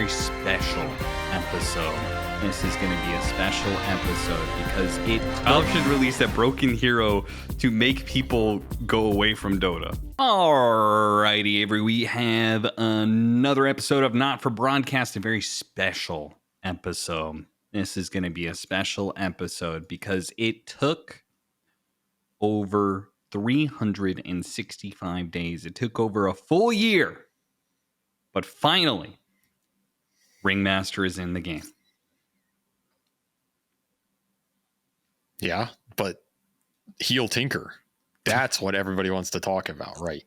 very special episode. This is going to be a special episode because Valve should release a broken hero to make people go away from Dota. Alrighty, Avery, we have another episode of Not for Broadcast, a very special episode. This is going to be a special episode because it took over 365 days. It took over a full year. But finally, Ringmaster is in the game. Yeah, but heal Tinker. That's what everybody wants to talk about, right?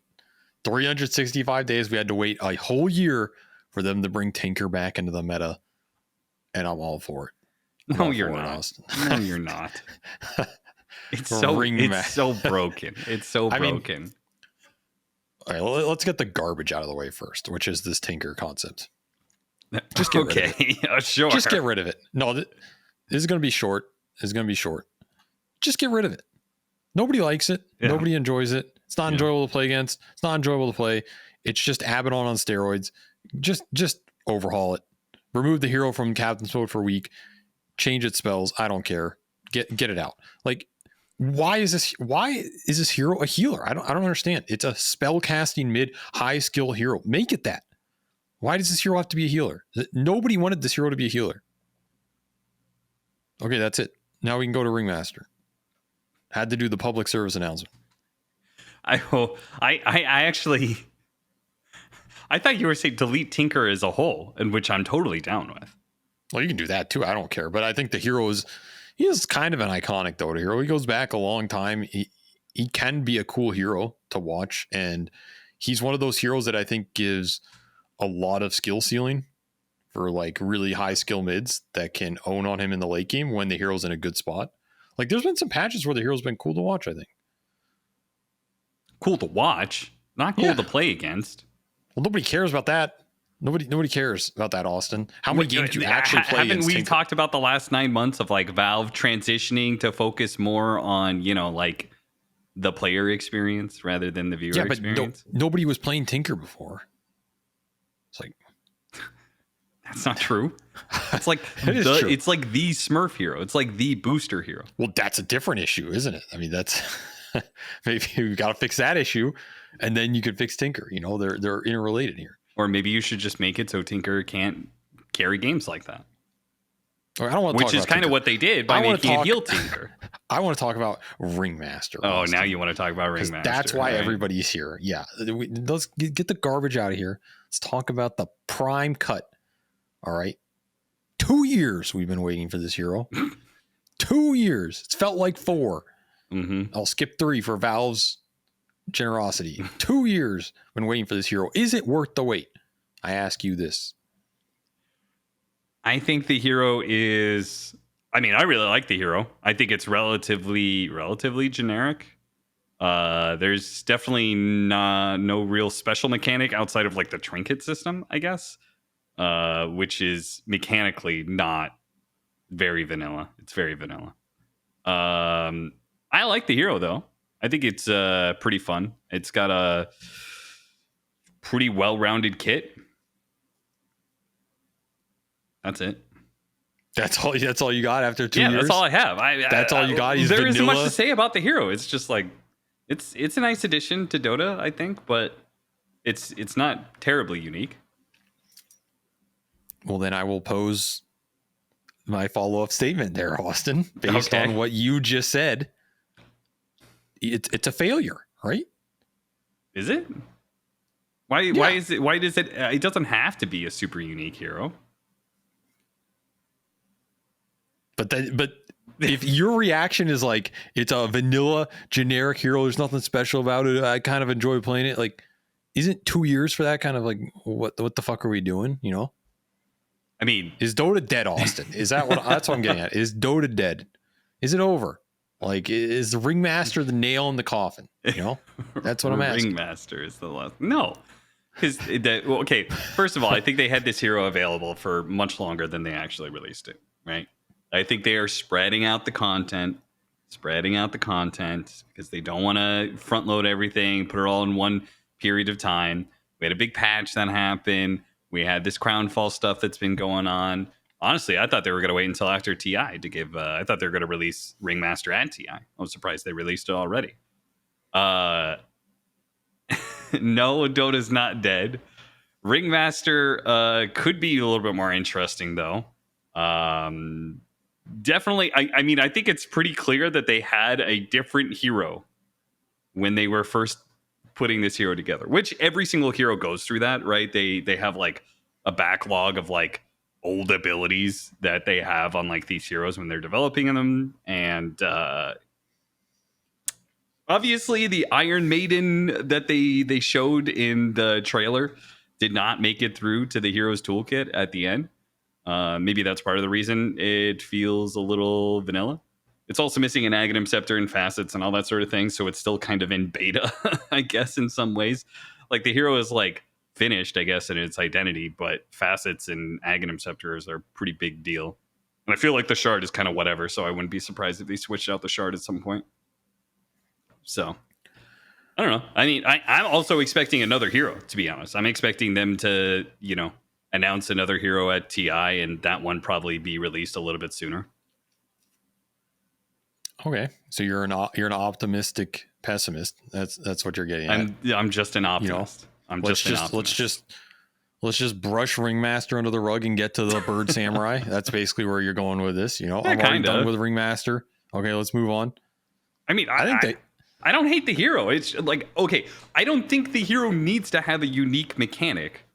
365 days. We had to wait a whole year for them to bring Tinker back into the meta. And I'm all for it. No, you're not. No, you're not. It's so broken. It's so broken. All right, let's get the garbage out of the way first, which is this Tinker concept. Just get rid of it. Sure. Just get rid of it. No, this is going to be short. Just get rid of it. Nobody likes it. Yeah. Nobody enjoys it. It's not enjoyable to play against. It's not enjoyable to play. It's just Abaddon on steroids. Just overhaul it. Remove the hero from Captain's Mode for a week. Change its spells. I don't care. Get it out. Like, why is this hero a healer? I don't understand. It's a spell casting mid high skill hero. Make it that. Why does this hero have to be a healer? Nobody wanted this hero to be a healer. Okay, that's it. Now we can go to Ringmaster. Had to do the public service announcement. I actually thought you were saying delete Tinker as a whole, and which I'm totally down with. Well, you can do that too. I don't care. But I think the hero he is kind of an iconic Dota hero. He goes back a long time. He can be a cool hero to watch. And he's one of those heroes that I think gives a lot of skill ceiling for like really high skill mids that can own on him in the late game when the hero's in a good spot. Like there's been some patches where the hero's been cool to watch, I think. Cool to watch, not cool to play against. Well, nobody cares about that. Nobody cares about that, Austin. How many games do you actually play? Haven't we talked about the last 9 months of like Valve transitioning to focus more on, like the player experience rather than the viewer experience? But nobody was playing Tinker before. It's like that's not true. It's like it's like the Smurf hero. It's like the booster hero. Well, that's a different issue, isn't it? I mean, that's maybe you got to fix that issue, and then you could fix Tinker. They're interrelated here. Or maybe you should just make it so Tinker can't carry games like that. Or I don't want to which is kind of what they did by making it heal Tinker. I want to talk about Ringmaster. Oh, Austin. Now you want to talk about Ringmaster. That's why everybody's here. Yeah. Let's get the garbage out of here. Let's talk about the prime cut. All right. 2 years we've been waiting for this hero. 2 years. It's felt like 4. Mm-hmm. I'll skip 3 for Valve's generosity. 2 years been waiting for this hero. Is it worth the wait? I ask you this. I think the hero is. I mean, I really like the hero. I think it's relatively generic. There's definitely no real special mechanic outside of like the trinket system, I guess, which is mechanically not very vanilla. It's very vanilla. I like the hero though. I think it's pretty fun. It's got a pretty well-rounded kit. That's it. That's all you got after 2 years? Yeah, that's all I have. That's all you got? There isn't much to say about the hero. It's just like it's a nice addition to Dota, I think, but it's not terribly unique. Well, then I will pose my follow-up statement there, Austin, based on what you just said. It's a failure, right? Is it? Why does it? It doesn't have to be a super unique hero. But if your reaction is like it's a vanilla generic hero, there's nothing special about it. I kind of enjoy playing it. Like, isn't 2 years for that kind of like what the fuck are we doing? I mean, is Dota dead, Austin? Is that that's what I'm getting at? Is Dota dead? Is it over? Like, is the Ringmaster the nail in the coffin? That's what I'm asking. Ringmaster is the last. No. Because, first of all, I think they had this hero available for much longer than they actually released it, right? I think they are spreading out the content because they don't want to front load everything, put it all in one period of time. We had a big patch that happened. We had this Crownfall stuff that's been going on. Honestly, I thought they were going to wait until after TI to give. I thought they were going to release Ringmaster and TI. I was surprised they released it already. No, Dota's not dead. Ringmaster could be a little bit more interesting, though. Definitely. I mean, I think it's pretty clear that they had a different hero when they were first putting this hero together, which every single hero goes through that, right? They have like a backlog of like old abilities that they have on like these heroes when they're developing them. And obviously the Iron Maiden that they showed in the trailer did not make it through to the heroes toolkit at the end. Maybe that's part of the reason it feels a little vanilla. It's also missing an Aghanim Scepter and facets and all that sort of thing, so it's still kind of in beta, I guess, in some ways. Like, the hero is, like, finished, I guess, in its identity, but facets and Aghanim Scepters are a pretty big deal. And I feel like the shard is kind of whatever, so I wouldn't be surprised if they switched out the shard at some point. So, I don't know. I mean, I'm also expecting another hero, to be honest. I'm expecting them to, you know, announce another hero at TI, and that one probably be released a little bit sooner. Okay, so you're an optimistic pessimist. That's what you're getting at. I'm just an optimist. You know, let's just brush Ringmaster under the rug and get to the Bird Samurai. That's basically where you're going with this. You know, I'm already done with Ringmaster. Okay, let's move on. I mean, I don't hate the hero. It's like, okay, I don't think the hero needs to have a unique mechanic,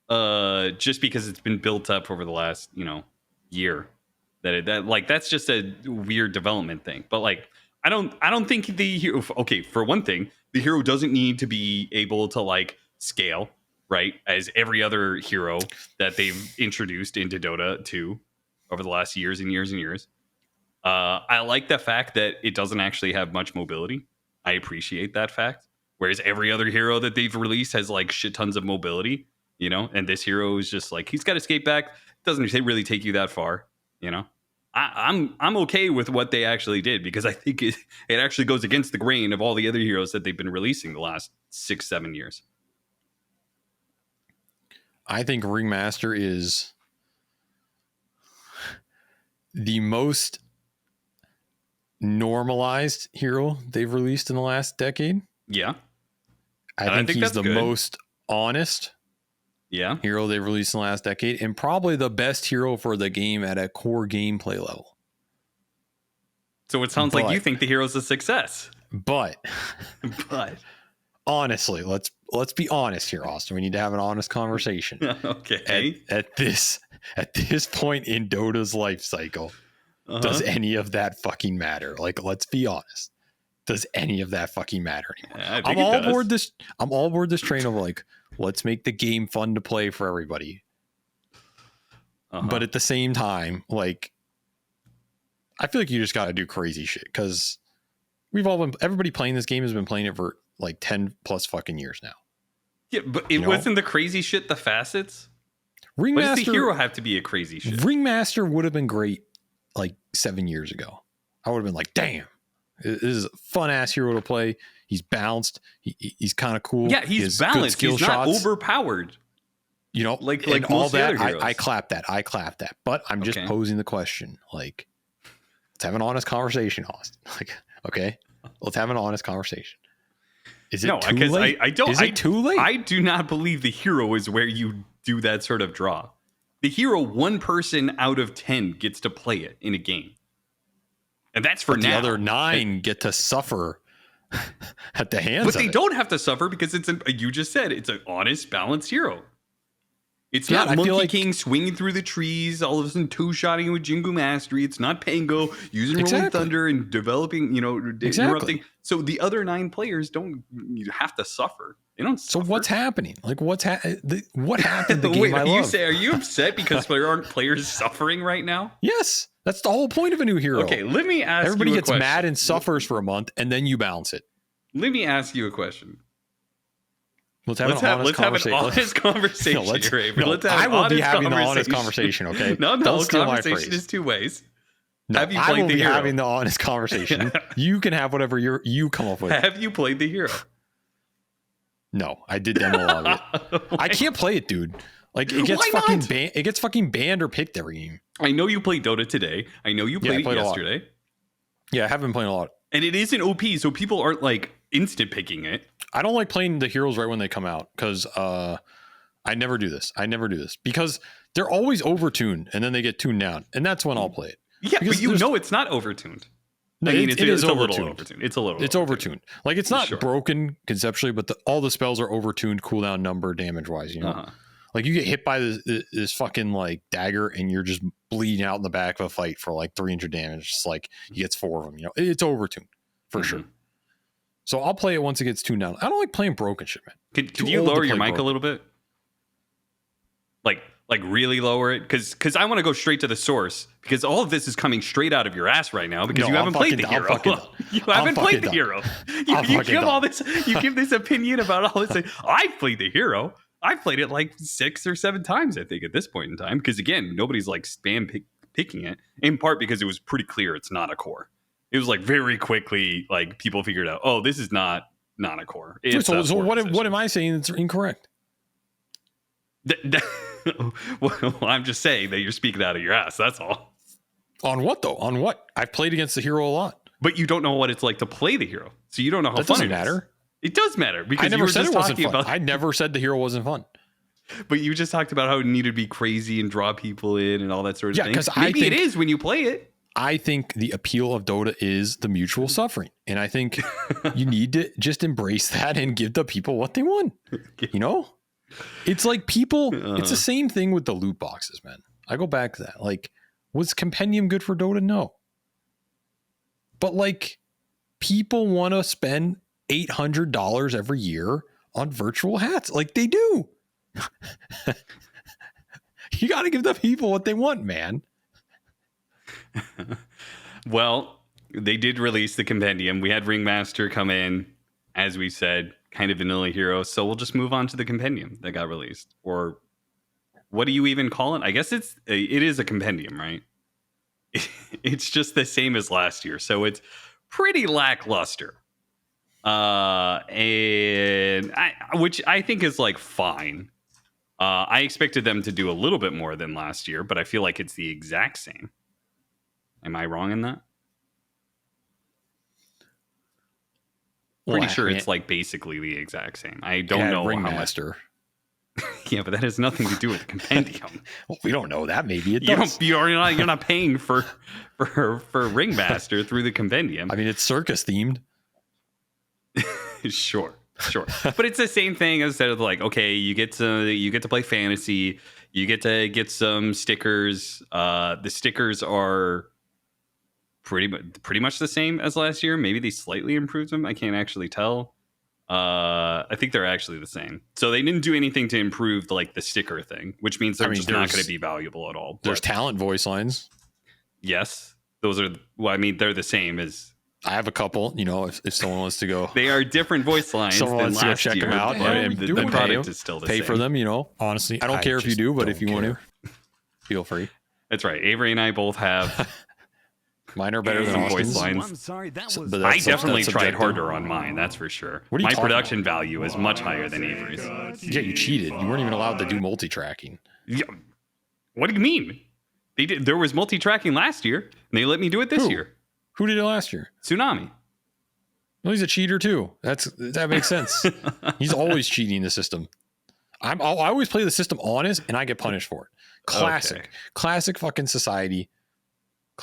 just because it's been built up over the last, you know, year. That's just a weird development thing. But like, I don't think the hero. Okay, for one thing, the hero doesn't need to be able to like scale, right? As every other hero that they've introduced into Dota 2 over the last years and years and years. I like the fact that it doesn't actually have much mobility. I appreciate that fact. Whereas every other hero that they've released has like shit tons of mobility, you know, and this hero is just like, he's got escape back. Doesn't really take you that far, you know. I'm okay with what they actually did, because I think it actually goes against the grain of all the other heroes that they've been releasing the last 6-7 years. I think Ringmaster is the most normalized hero they've released in the last decade. Yeah. I think he's the most honest hero they've released in the last decade, and probably the best hero for the game at a core gameplay level. So it sounds like you think the hero's a success. But honestly, let's be honest here, Austin. We need to have an honest conversation. Okay. At this point in Dota's life cycle, does any of that fucking matter? Like, let's be honest. Does any of that fucking matter anymore? I'm all aboard this train of like, let's make the game fun to play for everybody. But at the same time, like, I feel like you just got to do crazy shit, because everybody playing this game has been playing it for like 10 plus fucking years now. Yeah, but it wasn't the crazy shit the facets? Ringmaster, why does the hero have to be a crazy shit? Ringmaster would have been great like 7 years ago. I would have been like, damn, this is a fun ass hero to play. He's balanced. He's kind of cool. Yeah, he's balanced. He's not overpowered. You know, like all that. I clap that. But I'm just posing the question. Like, let's have an honest conversation, Austin. Like, okay, let's have an honest conversation. Is it too late? Is it too late? I do not believe the hero is where you do that sort of draw. The hero, 1 person out of 10 gets to play it in a game. And that's for now. The other 9 get to suffer at the hands of it. But they don't have to suffer, because you just said it's an honest, balanced hero. It's not Monkey King swinging through the trees, all of a sudden two-shotting with Jingu Mastery. It's not Pango using Rolling Thunder and developing, interrupting. So the other 9 players don't have to suffer. They don't suffer. So what's happening? Like, what happened the game I love? Are you upset because there aren't players suffering right now? Yes. That's the whole point of a new hero. Okay, let me ask Everybody you a gets question. mad and suffers for a month, and then you balance it. Let me ask you a question. Let's have an honest conversation. I will be having the honest conversation, okay? No, conversation is 2 ways. No, I will be having the honest conversation. You can have whatever you come up with. Have you played the hero? No, I did demo a lot of it. I can't play it, dude. Like it gets Why fucking not? it gets fucking banned or picked every game. I know you played Dota today. I know you played it yesterday. Yeah, I have been playing a lot. And it isn't OP, so people aren't like instant picking it. I don't like playing the heroes right when they come out because I never do this. Because they're always overtuned and then they get tuned down, and that's when I'll play it. Yeah, because but you know it's not overtuned. No, I mean, it is a little overtuned. It's a little. It's overtuned. Like it's not broken conceptually, but all the spells are overtuned, cooldown number, damage wise. You know, like you get hit by this fucking like dagger, and you're just bleeding out in the back of a fight for like 300 damage. It's like he gets 4 of them. You know, it's overtuned for sure. So I'll play it once it gets tuned down. I don't like playing broken shit, man. Could you lower your mic a little bit? Like really lower it, because I want to go straight to the source, because all of this is coming straight out of your ass right now because you haven't played the hero. You haven't played the hero. You give all this. You give this opinion about all this. I've played the hero. I've played it like 6 or 7 times, I think, at this point in time. Because again, nobody's like spam picking it. In part because it was pretty clear it's not a core. It was like very quickly like people figured out, oh, this is not a core. So what am I saying that's incorrect? Well, I'm just saying that you're speaking out of your ass. That's all. On what though? On what? I've played against the hero a lot, but you don't know what it's like to play the hero, so you don't know how fun it matter. It does matter because I never said it wasn't fun. I never said the hero wasn't fun. But you just talked about how it needed to be crazy and draw people in and all that sort of thing. Because maybe it is when you play it. I think the appeal of Dota is the mutual suffering, and I think you need to just embrace that and give the people what they want. You know. It's like people, it's the same thing with the loot boxes, man. I go back to that. Like, was Compendium good for Dota? No. But like, people want to spend $800 every year on virtual hats. Like they do. You got to give the people what they want, man. Well, they did release the Compendium. We had Ringmaster come in, as we said, kind of vanilla hero, so we'll just move on to the Compendium that got released. Or what do you even call it? I guess it is a Compendium, right? It's just the same as last year, so it's pretty lackluster. Which I think is like fine. I expected them to do a little bit more than last year, but I feel like it's the exact same. Am I wrong in that? Pretty sure it's like basically the exact same. I don't know Ringmaster. Yeah, but that has nothing to do with the Compendium. Well, we don't know that. Maybe it does. You're not paying for Ringmaster through the Compendium. I mean, it's circus themed. Sure. But it's the same thing instead of like, okay, you get to play fantasy, you get to get some stickers. The stickers are pretty much the same as last year. Maybe they slightly improved them. I can't actually tell. I think they're actually the same. So they didn't do anything to improve like the sticker thing, which means they're just not going to be valuable at all. There's talent voice lines. Yes, those are. Well, I mean, they're the same as. I have a couple. You know, if someone wants to go, they are different voice lines. Someone wants to go check them out. The product is still the same. Pay for them. You know, honestly, I don't care if you do, but if you want to, feel free. That's right. Avery and I both have. Mine are better than voice lines. I'm sorry, I definitely tried harder on mine. That's for sure. My production value is much higher than Avery's. Yeah, you cheated. You weren't even allowed to do multi-tracking. Yeah. What do you mean? They did. There was multi-tracking last year, and they let me do it this year. Who did it last year? Tsunami. Well, he's a cheater too. That makes sense. He's always cheating the system. I always play the system honest, and I get punished for it. Classic fucking society.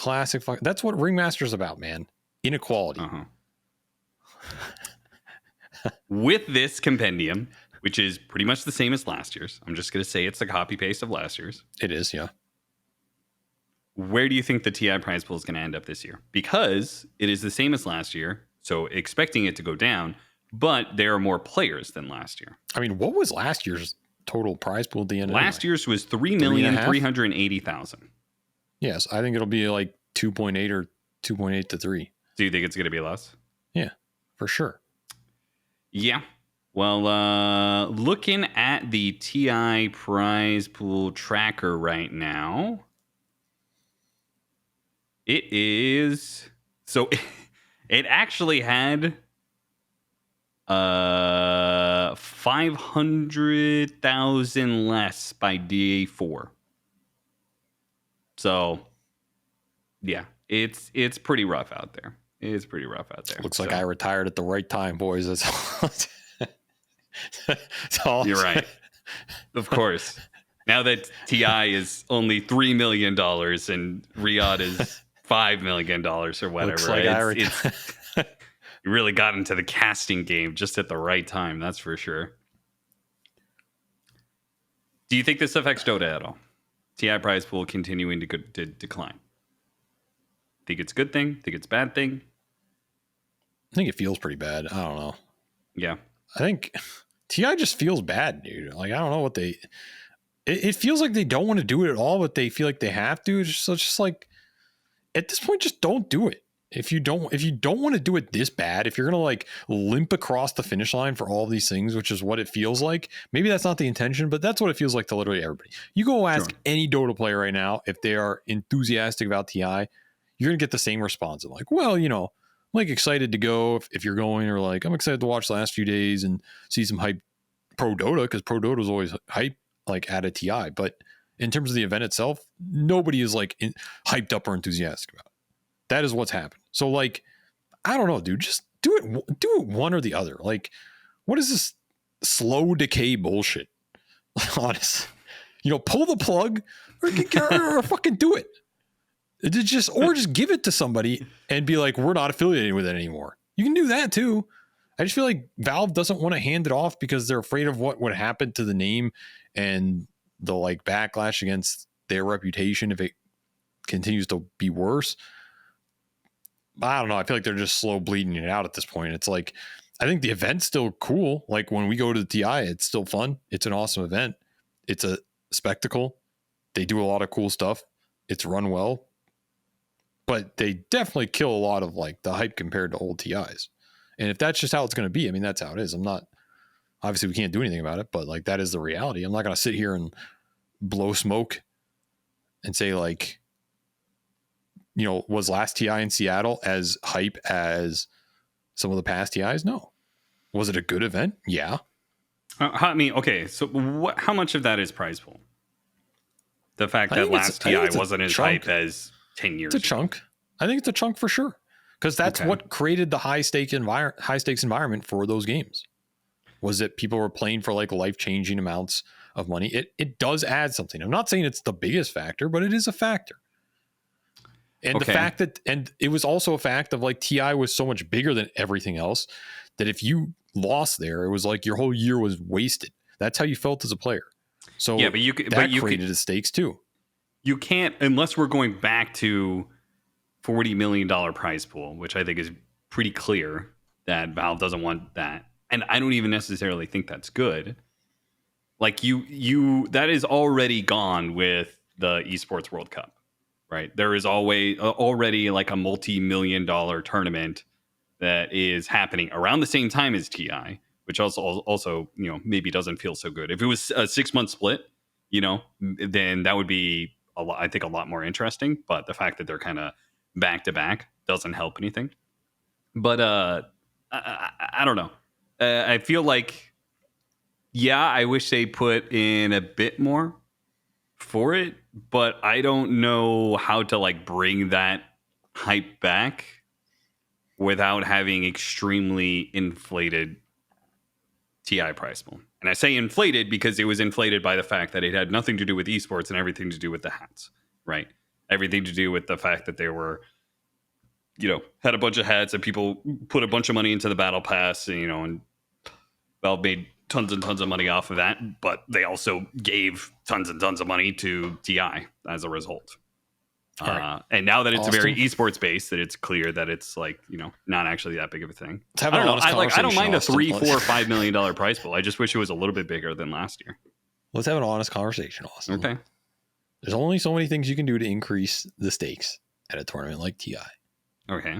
That's what Ringmaster's about, man. Inequality. With this Compendium, which is pretty much the same as last year's, I'm just going to say it's a copy paste of last year's. It is, yeah. Where do you think the TI prize pool is going to end up this year? Because it is the same as last year, so expecting it to go down, but there are more players than last year. I mean, what was last year's total prize pool at the end? Last year's was 3,380,000. Yes, I think it'll be like 2.8 or 2.8 to 3. Do you think it's going to be less? Yeah, for sure. Yeah. Well, looking at the TI prize pool tracker right now, it is... So it actually had 500,000 less by DA4. So, yeah, it's pretty rough out there. It's pretty rough out there. Looks like I retired at the right time, boys. That's all. You're right. Of course. Now that TI is only $3 million and Riyadh is $5 million or whatever, Looks like you really got into the casting game just at the right time. That's for sure. Do you think this affects Dota at all? TI prize pool continuing to decline. Think it's a good thing? Think it's a bad thing? I think it feels pretty bad. I don't know. Yeah. I think TI just feels bad, dude. Like, I don't know what it feels like they don't want to do it at all, but they feel like they have to. It's just like, at this point, just don't do it. If you don't want to do it this bad, if you're going to like limp across the finish line for all of these things, which is what it feels like, maybe that's not the intention, but that's what it feels like to literally everybody. You go ask any Dota player right now if they are enthusiastic about TI, you're going to get the same response of like, well, you know, I'm like excited to go if you're going, or like, I'm excited to watch the last few days and see some hype pro Dota, because pro Dota is always hype like at a TI. But in terms of the event itself, nobody is like hyped up or enthusiastic about it. That is what's happened. So like, I don't know, dude, just do it one or the other. Like, what is this slow decay bullshit? Honest, you know, pull the plug or fucking do it. Or just give it to somebody and be like, we're not affiliated with it anymore. You can do that too. I just feel like Valve doesn't want to hand it off because they're afraid of what would happen to the name and the like backlash against their reputation if it continues to be worse. I don't know. I feel like they're just slow bleeding it out at this point. It's like, I think the event's still cool. Like when we go to the TI, it's still fun. It's an awesome event. It's a spectacle. They do a lot of cool stuff. It's run well, but they definitely kill a lot of like the hype compared to old TIs. And if that's just how it's going to be, I mean, that's how it is. Obviously we can't do anything about it, but like, that is the reality. I'm not going to sit here and blow smoke and say like, you know, was last TI in Seattle as hype as some of the past TIs? No. Was it a good event? Yeah. I mean, okay. So how much of that is prize pool? The fact that last TI wasn't as hype as 10 years ago. It's a chunk. I think it's a chunk for sure. Because that's what created the high stakes environment for those games. Was that people were playing for like life-changing amounts of money. It does add something. I'm not saying it's the biggest factor, but it is a factor. And the fact that, and it was also a fact of like TI was so much bigger than everything else that if you lost there, it was like your whole year was wasted. That's how you felt as a player. So yeah, but you created the stakes too. You can't, unless we're going back to $40 million prize pool, which I think is pretty clear that Valve doesn't want that. And I don't even necessarily think that's good. Like that is already gone with the Esports World Cup. Right. There is already like a multi-million-dollar tournament that is happening around the same time as TI, which also, you know, maybe doesn't feel so good. If it was a 6-month split, you know, then that would be a lot more interesting. But the fact that they're kind of back to back doesn't help anything. But I don't know. I feel like, yeah, I wish they put in a bit more for it, but I don't know how to like bring that hype back without having extremely inflated TI price pool. And I say inflated because it was inflated by the fact that it had nothing to do with esports and everything to do with the hats, right? Everything to do with the fact that they were, you know, had a bunch of hats and people put a bunch of money into the battle pass, and, you know, and Valve made tons and tons of money off of that, but they also gave tons and tons of money to TI as a result. Right. And now that it's very esports based, that it's clear that it's like, you know, not actually that big of a thing. I don't know. I don't mind a $3, $4, $5 million prize pool. I just wish it was a little bit bigger than last year. Let's have an honest conversation, Austin. Okay. There's only so many things you can do to increase the stakes at a tournament like TI. Okay.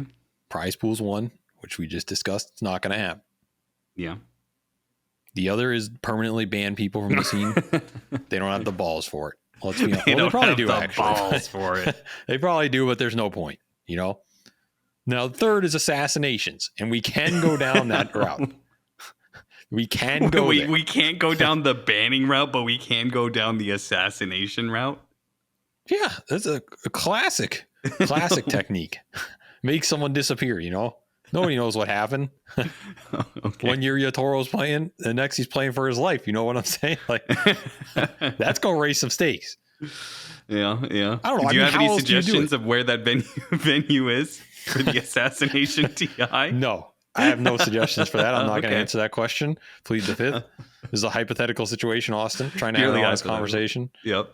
Prize pool's one, which we just discussed. It's not going to happen. Yeah. The other is permanently ban people from the scene. They don't have the balls for it. Let's be honest. They probably do have the balls for it. They probably do, but there's no point, you know? Now, the third is assassinations, and we can go down that route. We can go there. We can't go down the banning route, but we can go down the assassination route. Yeah, that's a classic technique. Make someone disappear, you know? Nobody knows what happened. Okay. One year Yatoro's playing, the next he's playing for his life. You know what I'm saying? Like, that's going to raise some stakes. Yeah. I don't know. Do you have any suggestions of where that venue is for the assassination TI? No, I have no suggestions for that. I'm not going to answer that question. Plead the fifth. This is a hypothetical situation, Austin, trying to have an honest conversation. Yep.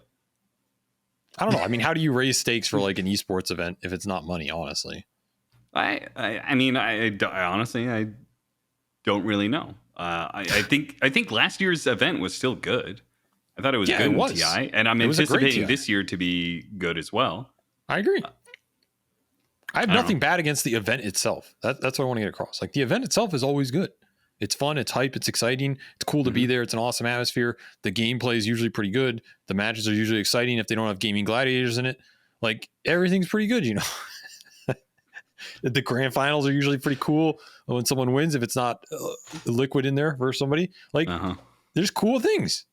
I don't know. I mean, how do you raise stakes for like an esports event if it's not money, honestly? I mean, I honestly, I don't really know. I think last year's event was still good. I thought it was good in TI, and I'm anticipating this year to be good as well. I agree. I have nothing bad against the event itself. That's what I want to get across. Like, the event itself is always good. It's fun. It's hype. It's exciting. It's cool to be there. It's an awesome atmosphere. The gameplay is usually pretty good. The matches are usually exciting if they don't have gaming gladiators in it. Like, everything's pretty good, you know. The grand finals are usually pretty cool when someone wins, if it's not liquid in there versus somebody. Like, there's cool things.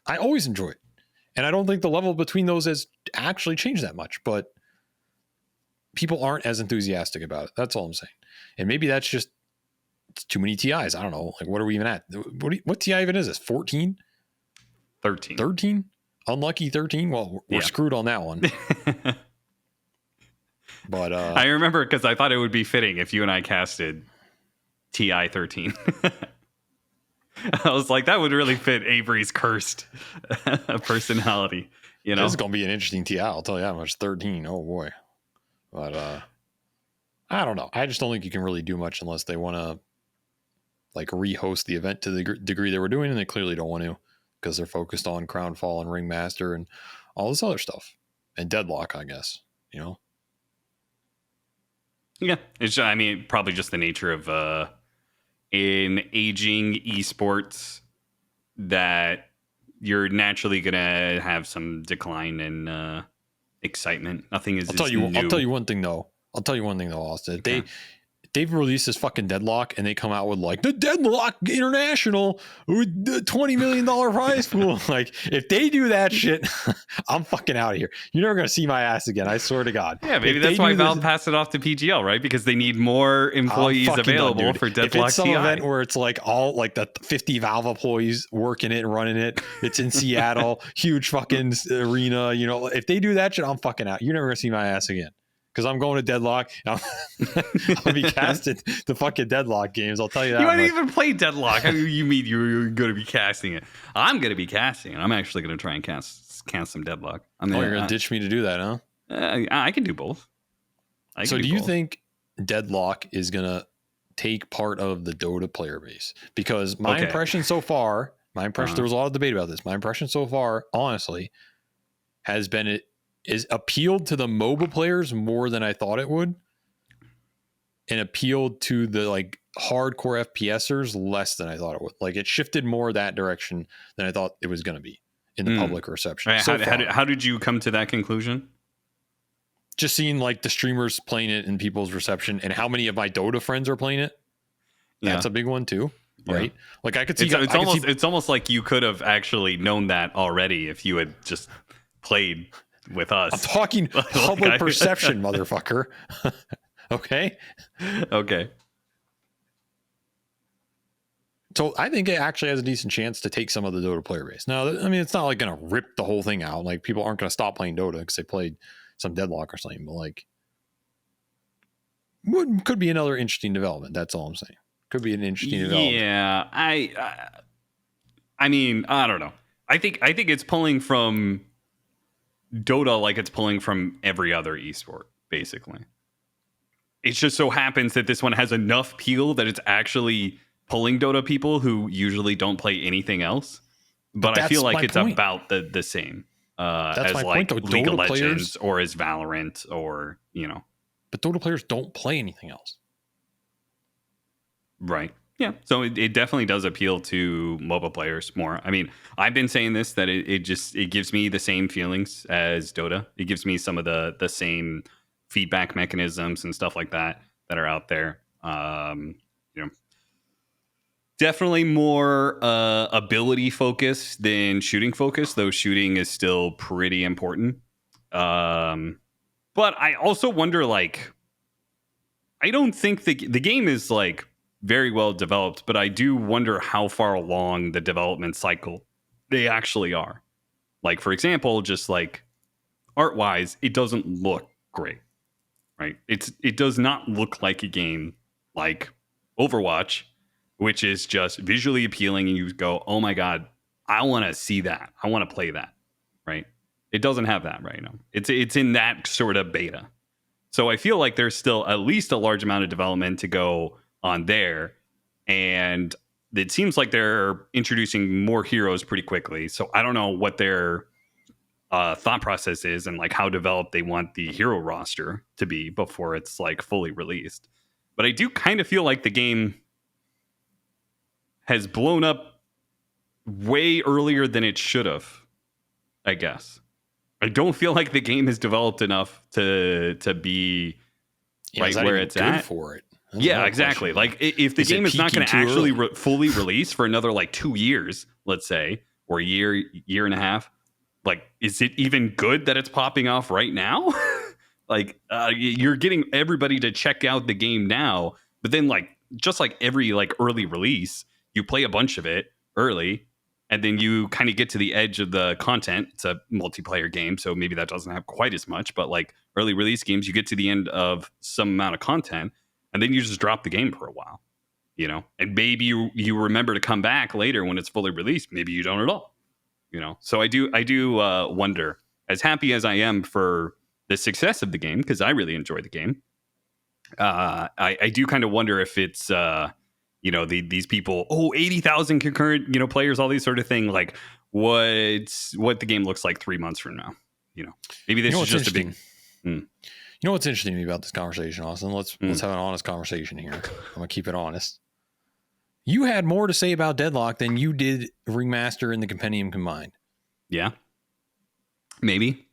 I always enjoy it. And I don't think the level between those has actually changed that much, but people aren't as enthusiastic about it. That's all I'm saying. And maybe that's just too many TIs. I don't know. Like, what are we even at? What TI even is this? 14? 13. 13? Unlucky 13? Well, we're screwed on that one. But I remember because I thought it would be fitting if you and I casted TI 13. I was like, that would really fit Avery's cursed personality. You know, this is going to be an interesting TI. I'll tell you how much. 13. Oh boy. But I don't know. I just don't think you can really do much unless they want to like rehost the event to the degree they were doing, and they clearly don't want to because they're focused on Crownfall and Ringmaster and all this other stuff and Deadlock, I guess. You know. Yeah, it's. I mean, probably just the nature of in aging esports that you're naturally gonna have some decline in excitement. Nothing is. I'll tell you one thing though, Austin. Okay. They've released this fucking Deadlock, and they come out with like the Deadlock International with the $20 million prize pool. Like, if they do that shit, I'm fucking out of here. You're never gonna see my ass again. I swear to God. Yeah, maybe that's why Valve passed it off to PGL, right? Because they need more employees available for Deadlock. If it's some event where it's like all like the 50 Valve employees working it and running it, it's in Seattle, huge fucking arena. You know, if they do that shit, I'm fucking out. You're never gonna see my ass again. Because I'm going to Deadlock. I'll be casting the fucking Deadlock games. I'll tell you that. You haven't even played Deadlock. How do you mean you're going to be casting it? I'm going to be casting it. I'm actually going to try and cast some Deadlock. You're going to ditch me to do that, huh? I can do both. Do you think Deadlock is going to take part of the Dota player base? Because my impression so far, there was a lot of debate about this. My impression so far, honestly, has been it is appealed to the MOBA players more than I thought it would, and appealed to the like hardcore FPSers less than I thought it would. Like, it shifted more that direction than I thought it was going to be in the public reception. Right, how did you come to that conclusion? Just seeing like the streamers playing it and people's reception, and how many of my Dota friends are playing it. That's a big one too. Right. Like, I could see it's almost like you could have actually known that already if you had just played with us. I'm talking public perception, motherfucker. Okay. So I think it actually has a decent chance to take some of the Dota player base. Now, I mean, it's not like going to rip the whole thing out. Like, people aren't going to stop playing Dota because they played some Deadlock or something. But like, could be another interesting development. That's all I'm saying. Could be an interesting development. Yeah, I mean, I don't know. I think it's pulling from Dota like it's pulling from every other esport, basically. It just so happens that this one has enough peel that it's actually pulling Dota people who usually don't play anything else. But I feel like it's about the same as like League of Legends or as Valorant or, you know. But Dota players don't play anything else. Right. Yeah. So it definitely does appeal to mobile players more. I mean, I've been saying this, that it gives me the same feelings as Dota. It gives me some of the same feedback mechanisms and stuff like that are out there. You know, Definitely more ability focused than shooting focused, though shooting is still pretty important. But I also wonder, like, I don't think the game is like very well developed, but I do wonder how far along the development cycle they actually are. Like, for example, just like art wise, it doesn't look great, right? It does not look like a game like Overwatch, which is just visually appealing, and you go, "Oh my god, I want to see that. I want to play that." Right? It doesn't have that right now. It's in that sort of beta. So I feel like there's still at least a large amount of development to go on there, and it seems like they're introducing more heroes pretty quickly. So I don't know what their thought process is and like how developed they want the hero roster to be before it's like fully released. But I do kind of feel like the game has blown up way earlier than it should have, I guess. I don't feel like the game is developed enough to be right where it's at for it. Yeah, exactly. Like if the game is not going to actually fully release for another like 2 years, let's say, or a year and a half, like, is it even good that it's popping off right now? Like, you're getting everybody to check out the game now, but then like just like every like early release, you play a bunch of it early, and then you kind of get to the edge of the content. It's a multiplayer game, so maybe that doesn't have quite as much, but like early release games, you get to the end of some amount of content, and then you just drop the game for a while, you know? And maybe you remember to come back later when it's fully released. Maybe you don't at all, you know? So I do wonder, as happy as I am for the success of the game, because I really enjoy the game, I do kind of wonder if it's, you know, these people, 80,000 concurrent, you know, players, all these sort of thing. Like what the game looks like 3 months from now, you know? Maybe this is just a big... You know what's interesting to me about this conversation, Austin? Let's have an honest conversation here. I'm gonna keep it honest. You had more to say about Deadlock than you did Ringmaster and the Compendium combined. Yeah, maybe.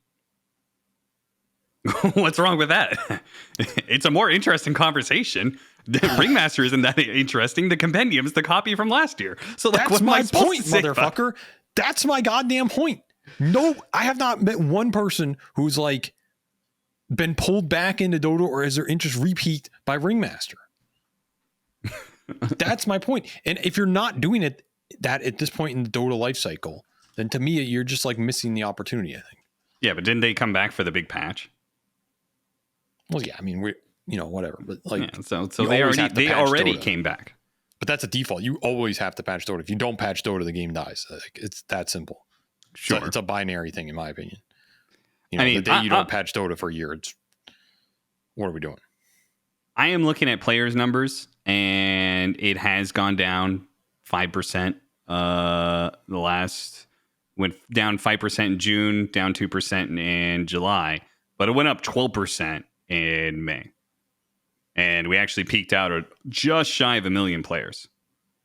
What's wrong with that? It's a more interesting conversation. The Ringmaster isn't that interesting. The Compendium is the copy from last year. So like, that's my point, motherfucker. That's my goddamn point. No, I have not met one person who's like been pulled back into Dota or has their interest repeat by Ringmaster. That's my point. And if you're not doing it that at this point in the Dota life cycle, then to me, you're just like missing the opportunity, I think. Yeah, but didn't they come back for the big patch? Well, yeah, I mean, we, you know, whatever, but like, yeah, so they already came back. But that's a default. You always have to patch Dota. If you don't patch Dota, the game dies. Like, it's that simple. Sure, it's a binary thing, in my opinion. You know, the day you don't patch Dota for a year, it's, what are we doing? I am looking at players' numbers, and it has gone down 5%. The last went down 5% in June, down 2% in July, but it went up 12% in May. And we actually peaked out at just shy of 1 million players.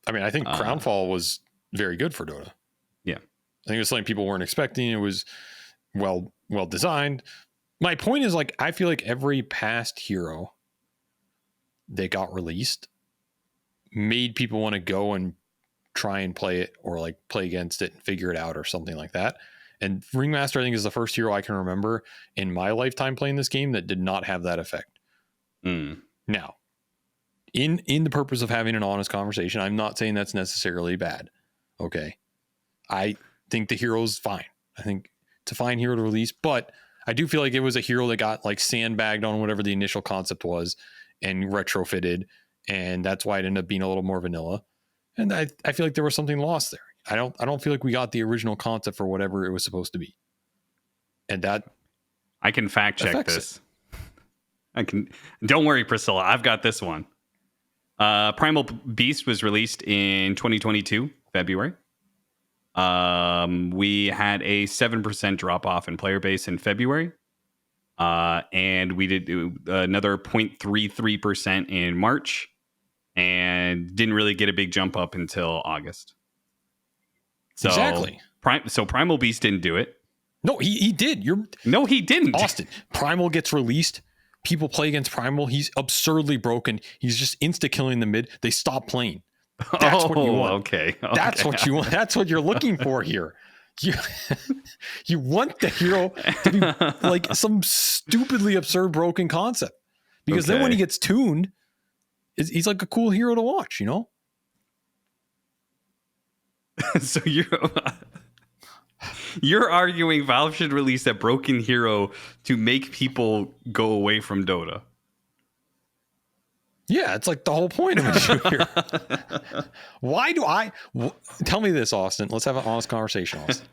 I mean, I think Crownfall was very good for Dota. Yeah. I think it was something people weren't expecting. It was well designed. My point is, like, I feel like every past hero that got released made people want to go and try and play it, or like play against it and figure it out or something like that. And Ringmaster, I think, is the first hero I can remember in my lifetime playing this game that did not have that effect. Now, in the purpose of having an honest conversation, I'm not saying that's necessarily bad. Okay. I think the hero's fine. I think it's a fine hero to release, but I do feel like it was a hero that got like sandbagged on whatever the initial concept was and retrofitted. And that's why it ended up being a little more vanilla. And I feel like there was something lost there. I don't feel like we got the original concept for whatever it was supposed to be. And that, I can fact check this. Don't worry, Priscilla. I've got this one. Primal Beast was released in 2022, February. We had a 7% drop off in player base in February. And we did another 0.33% in March, and didn't really get a big jump up until August. So, exactly. So Primal Beast didn't do it. No, he did. No, he didn't. Austin, Primal gets released. People play against Primal. He's absurdly broken. He's just insta-killing the mid. They stop playing. That's what you want. Okay. That's what you want. That's what you're looking for here. You want the hero to be like some stupidly absurd broken concept, because then when he gets tuned, he's like a cool hero to watch, you know? So you're arguing Valve should release a broken hero to make people go away from Dota. Yeah, it's like the whole point of it here. Why do I tell me this, Austin? Let's have an honest conversation, Austin.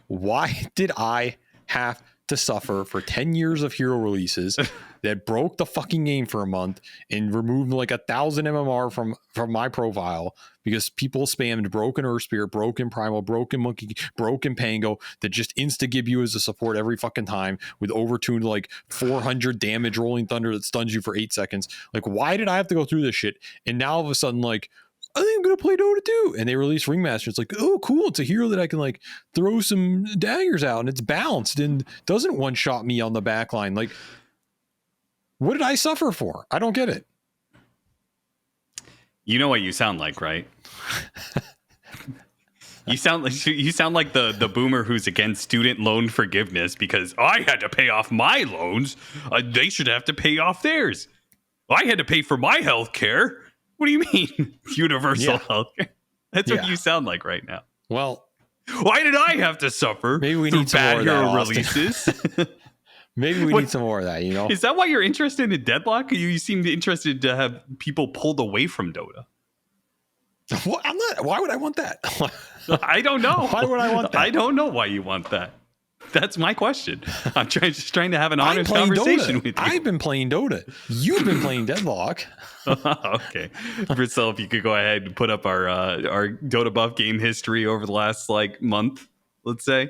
Why did I have to suffer for 10 years of hero releases that broke the fucking game for a month and removed like 1,000 MMR from my profile because people spammed broken Earth Spirit, broken Primal, broken Monkey, broken Pango that just insta-give you as a support every fucking time with overtuned like 400 damage rolling thunder that stuns you for 8 seconds? Like, why did I have to go through this shit? And now all of a sudden, like, I think I'm going to play Dota 2. And they release Ringmaster. It's like, oh, cool. It's a hero that I can like throw some daggers out and it's balanced and doesn't one-shot me on the back line. Like, what did I suffer for? I don't get it. You know what you sound like, right? You sound like the boomer who's against student loan forgiveness because I had to pay off my loans. They should have to pay off theirs. I had to pay for my health care. What do you mean? Universal health care? That's what you sound like right now. Well, why did I have to suffer? Maybe we need some bad more hero of that, releases. Maybe we need some more of that, you know? Is that why you're interested in Deadlock? You seem interested to have people pulled away from Dota. Well, I'm not. Why would I want that? I don't know. Why would I want that? I don't know why you want that. That's my question. I'm just trying to have an honest conversation with you. I've been playing Dota. You've been playing Deadlock. Okay. Priscilla, if you could go ahead and put up our Dota buff game history over the last like month, let's say.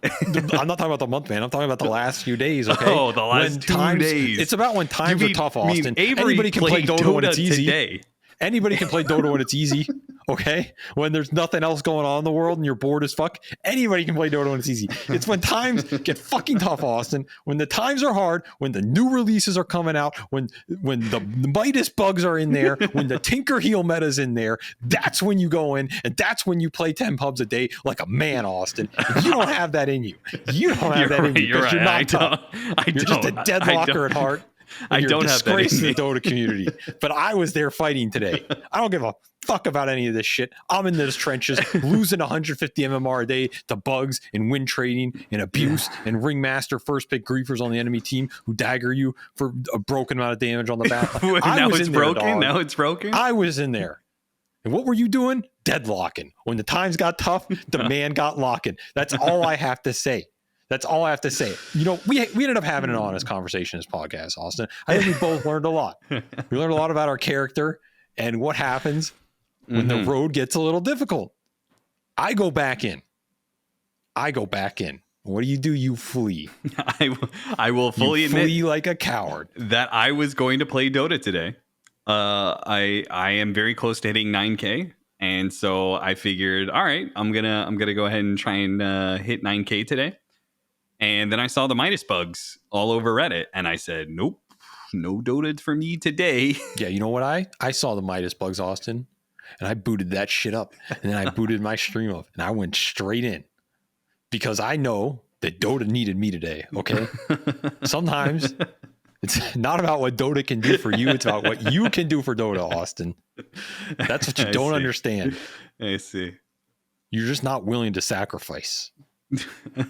I'm not talking about the month, man. I'm talking about the last few days. Okay. Oh, the last 2 days. It's about when times are tough, Austin. Avery Anybody can play Dota when it's easy. Today. Anybody can play Dota when it's easy. Okay. When there's nothing else going on in the world and you're bored as fuck, anybody can play Dota when it's easy. It's when times get fucking tough, Austin. When the times are hard, when the new releases are coming out, when the Midas bugs are in there, when the Tinker Heal meta's in there, that's when you go in and that's when you play 10 pubs a day like a man, Austin. You don't have that in you. You don't have that in you because you're not tough. You're just a deadlocker at heart. I don't have that in the Dota community, but I was there fighting today. I don't give a fuck about any of this shit. I'm in those trenches, losing 150 MMR a day to bugs and win trading and abuse and Ringmaster first pick griefers on the enemy team who dagger you for a broken amount of damage on the back. Now it's broken. Now it's broken. I was in there. And what were you doing? Deadlocking. When the times got tough, the man got locking. That's all I have to say. That's all I have to say. You know, we ended up having an honest conversation in this podcast, Austin. I think we both learned a lot. We learned a lot about our character and what happens when the road gets a little difficult. I go back in. What do? You flee. I will fully admit like a coward that I was going to play Dota today. I am very close to hitting 9K. And so I figured, all right, I'm gonna go ahead and try and hit 9K today. And then I saw the Midas bugs all over Reddit, and I said, nope, no Dota for me today. Yeah, you know what? I saw the Midas bugs, Austin, and I booted that shit up. And then I booted my stream up, and I went straight in. Because I know that Dota needed me today, okay? Sometimes it's not about what Dota can do for you. It's about what you can do for Dota, Austin. That's what you don't understand. I see. You're just not willing to sacrifice. I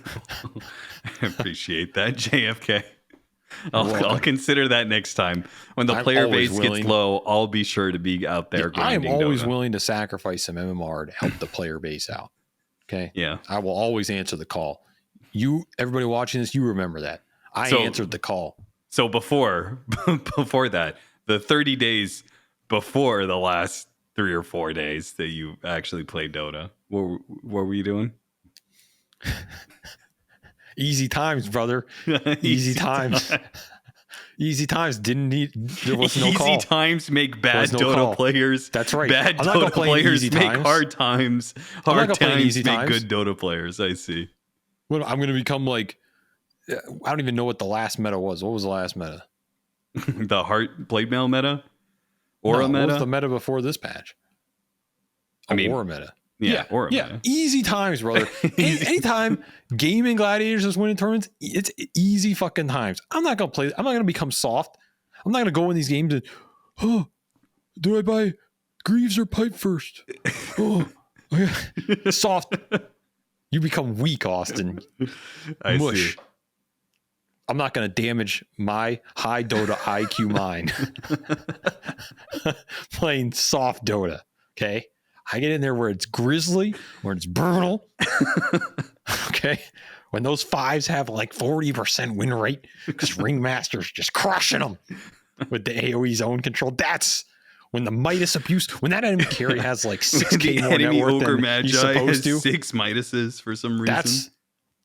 appreciate that, JFK. I'll consider that next time. When the player base gets low, I'll be sure to be out there grinding. I am always Dota. willing to sacrifice some MMR to help the player base out. Okay? Yeah. I will always answer the call. Everybody watching this, you remember that. I answered the call. So before that, the 30 days before the last 3 or 4 days that you actually played Dota, what were you doing? Easy times, brother. Easy times. Easy times. There was no call. Easy times make bad Dota players. That's right. Bad Dota players make hard times. Hard times make good Dota players. I see. Well, I'm going to become like, I don't even know what the last meta was. What was the last meta? The Heart Blade Mail meta? Aura meta? What was the meta before this patch? war meta. Or a yeah, meta. Easy times, brother. Anytime gaming gladiators is winning tournaments, it's easy fucking times. I'm not gonna become soft. I'm not gonna go in these games and, oh, do I buy Greaves or Pipe first? Oh, soft. You become weak, Austin. Mush. See. I'm not going to damage my high Dota IQ mind playing soft Dota. Okay. I get in there where it's grisly, where it's brutal. Okay. When those fives have like 40% win rate because Ringmaster's just crushing them with the AoE zone control. That's when the Midas abuse, when that enemy carry has like 6k more net worth Ogre than Magi he's supposed to. 6 Midases for some reason.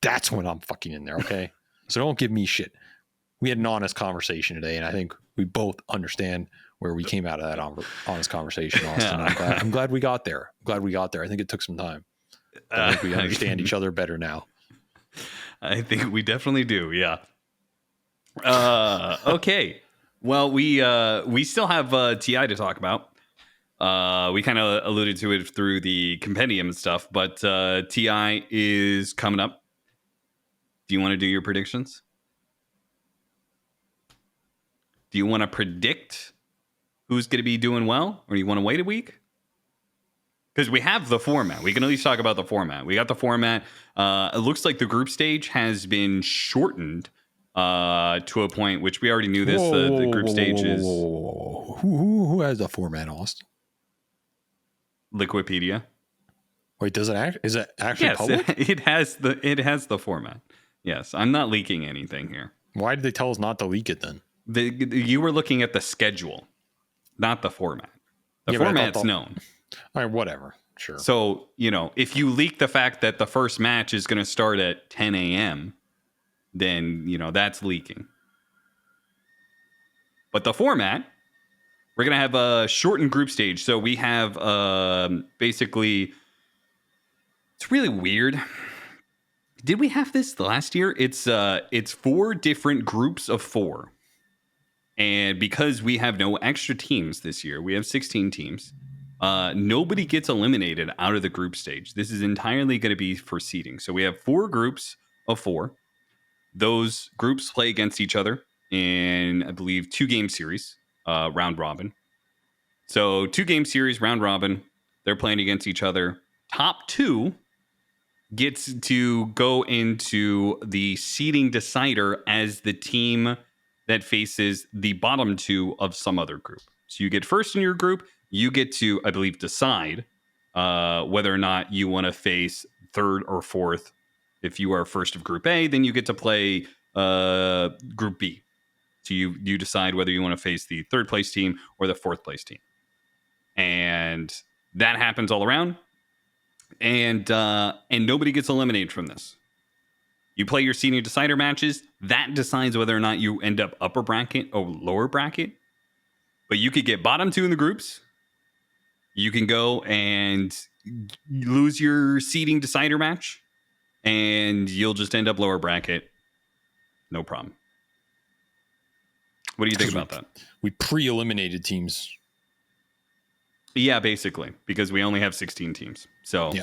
That's when I'm fucking in there. Okay. So don't give me shit. We had an honest conversation today, and I think we both understand where we came out of that honest conversation, Austin. I'm glad we got there. I think it took some time. I think we understand each other better now. I think we definitely do. Yeah. Okay. Well, we still have TI to talk about. We kind of alluded to it through the compendium and stuff, but TI is coming up. Do you want to do your predictions? Do you want to predict who's going to be doing well, or do you want to wait a week? Because we have the format. We can at least talk about the format. We got the format. It looks like the group stage has been shortened to a point, which we already knew this. The group stage is... Who has the format, Austin? Liquipedia. Wait, is it actually public? It has the format. Yes, I'm not leaking anything here. Why did they tell us not to leak it then? You were looking at the schedule, not the format. The format's known. All right, whatever. Sure. So, if you leak the fact that the first match is going to start at 10 a.m., then, that's leaking. But the format, we're going to have a shortened group stage. So we have basically, it's really weird. Did we have this last year? It's 4 different groups of 4. And because we have no extra teams this year, we have 16 teams. Nobody gets eliminated out of the group stage. This is entirely going to be for seeding. So we have 4 groups of 4. Those groups play against each other in, I believe, 2-game series, round robin. So 2-game series, round robin. They're playing against each other. Top 2 gets to go into the seeding decider as the team that faces the bottom 2 of some other group. So you get first in your group. You get to, I believe, decide whether or not you want to face third or fourth. If you are first of Group A, then you get to play Group B. So you decide whether you want to face the third place team or the fourth place team. And that happens all around. And nobody gets eliminated from this. You play your senior decider matches. That decides whether or not you end up upper bracket or lower bracket. But you could get bottom 2 in the groups. You can go and lose your seeding decider match. And you'll just end up lower bracket. No problem. What do you think about that? We pre-eliminated teams. Yeah, basically. Because we only have 16 teams. So yeah.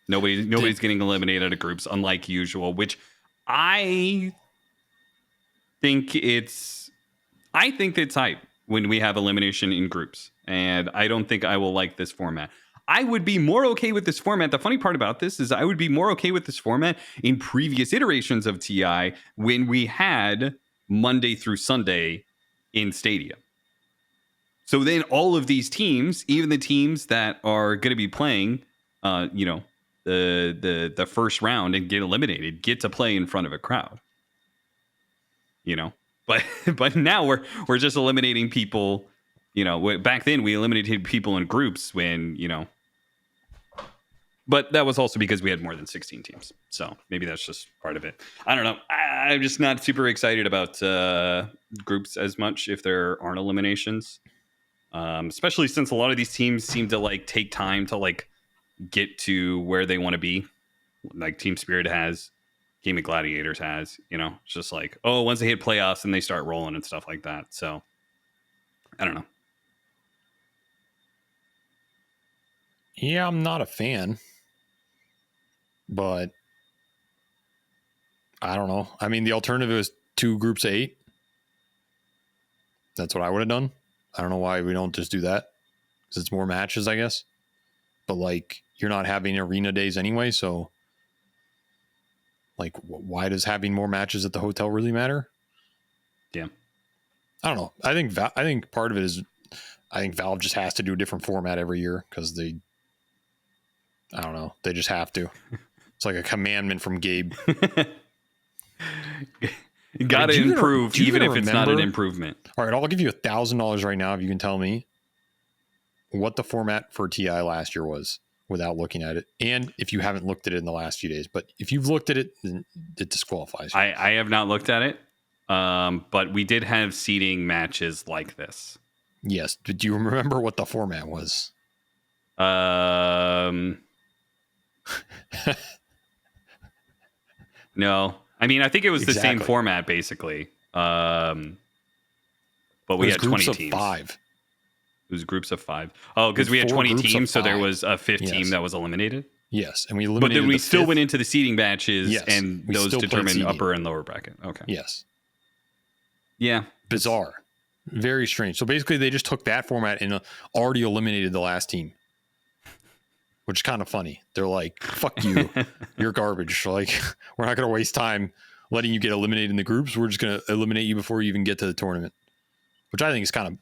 Nobody's getting eliminated out of groups, unlike usual, which I think it's hype when we have elimination in groups. And I don't think I will like this format. I would be more okay with this format. The funny part about this is I would be more okay with this format in previous iterations of TI when we had Monday through Sunday in Stadia. So then all of these teams, even the teams that are going to be playing, the first round and get eliminated, get to play in front of a crowd. But now we're just eliminating people. Back then we eliminated people in groups when, but that was also because we had more than 16 teams. So maybe that's just part of it. I don't know. I'm just not super excited about groups as much if there aren't eliminations. Especially since a lot of these teams seem to take time to get to where they want to be. Like Team Spirit has, Game of Gladiators has, it's just once they hit playoffs and they start rolling and stuff like that. So I don't know. Yeah, I'm not a fan, but I don't know. I mean, the alternative is 2 groups of 8. That's what I would have done. I don't know why we don't just do that, because it's more matches, I guess. But like, you're not having arena days anyway, so like, why does having more matches at the hotel really matter? Yeah, I don't know. I think part of it is, I think Valve just has to do a different format every year because I don't know, they just have to. It's like a commandment from Gabe. You got to improve, even if it's not an improvement. All right, I'll give you $1,000 right now if you can tell me what the format for TI last year was without looking at it, and if you haven't looked at it in the last few days. But if you've looked at it, then it disqualifies you. I have not looked at it, but we did have seeding matches like this. Yes. Do you remember what the format was? No. I mean, I think it was the same format, basically. But we had 20 teams. 5. It was groups of 5. Oh, because we had 20 teams, so there was a fifth team that was eliminated? Yes, and we eliminated. But then we still went into the seeding matches, and those determined upper and lower bracket. Okay. Yes. Yeah. Bizarre. Very strange. So basically, they just took that format and already eliminated the last team, which is kind of funny. They're like, "Fuck you, you're garbage." Like, we're not going to waste time letting you get eliminated in the groups. We're just going to eliminate you before you even get to the tournament, which I think is kind of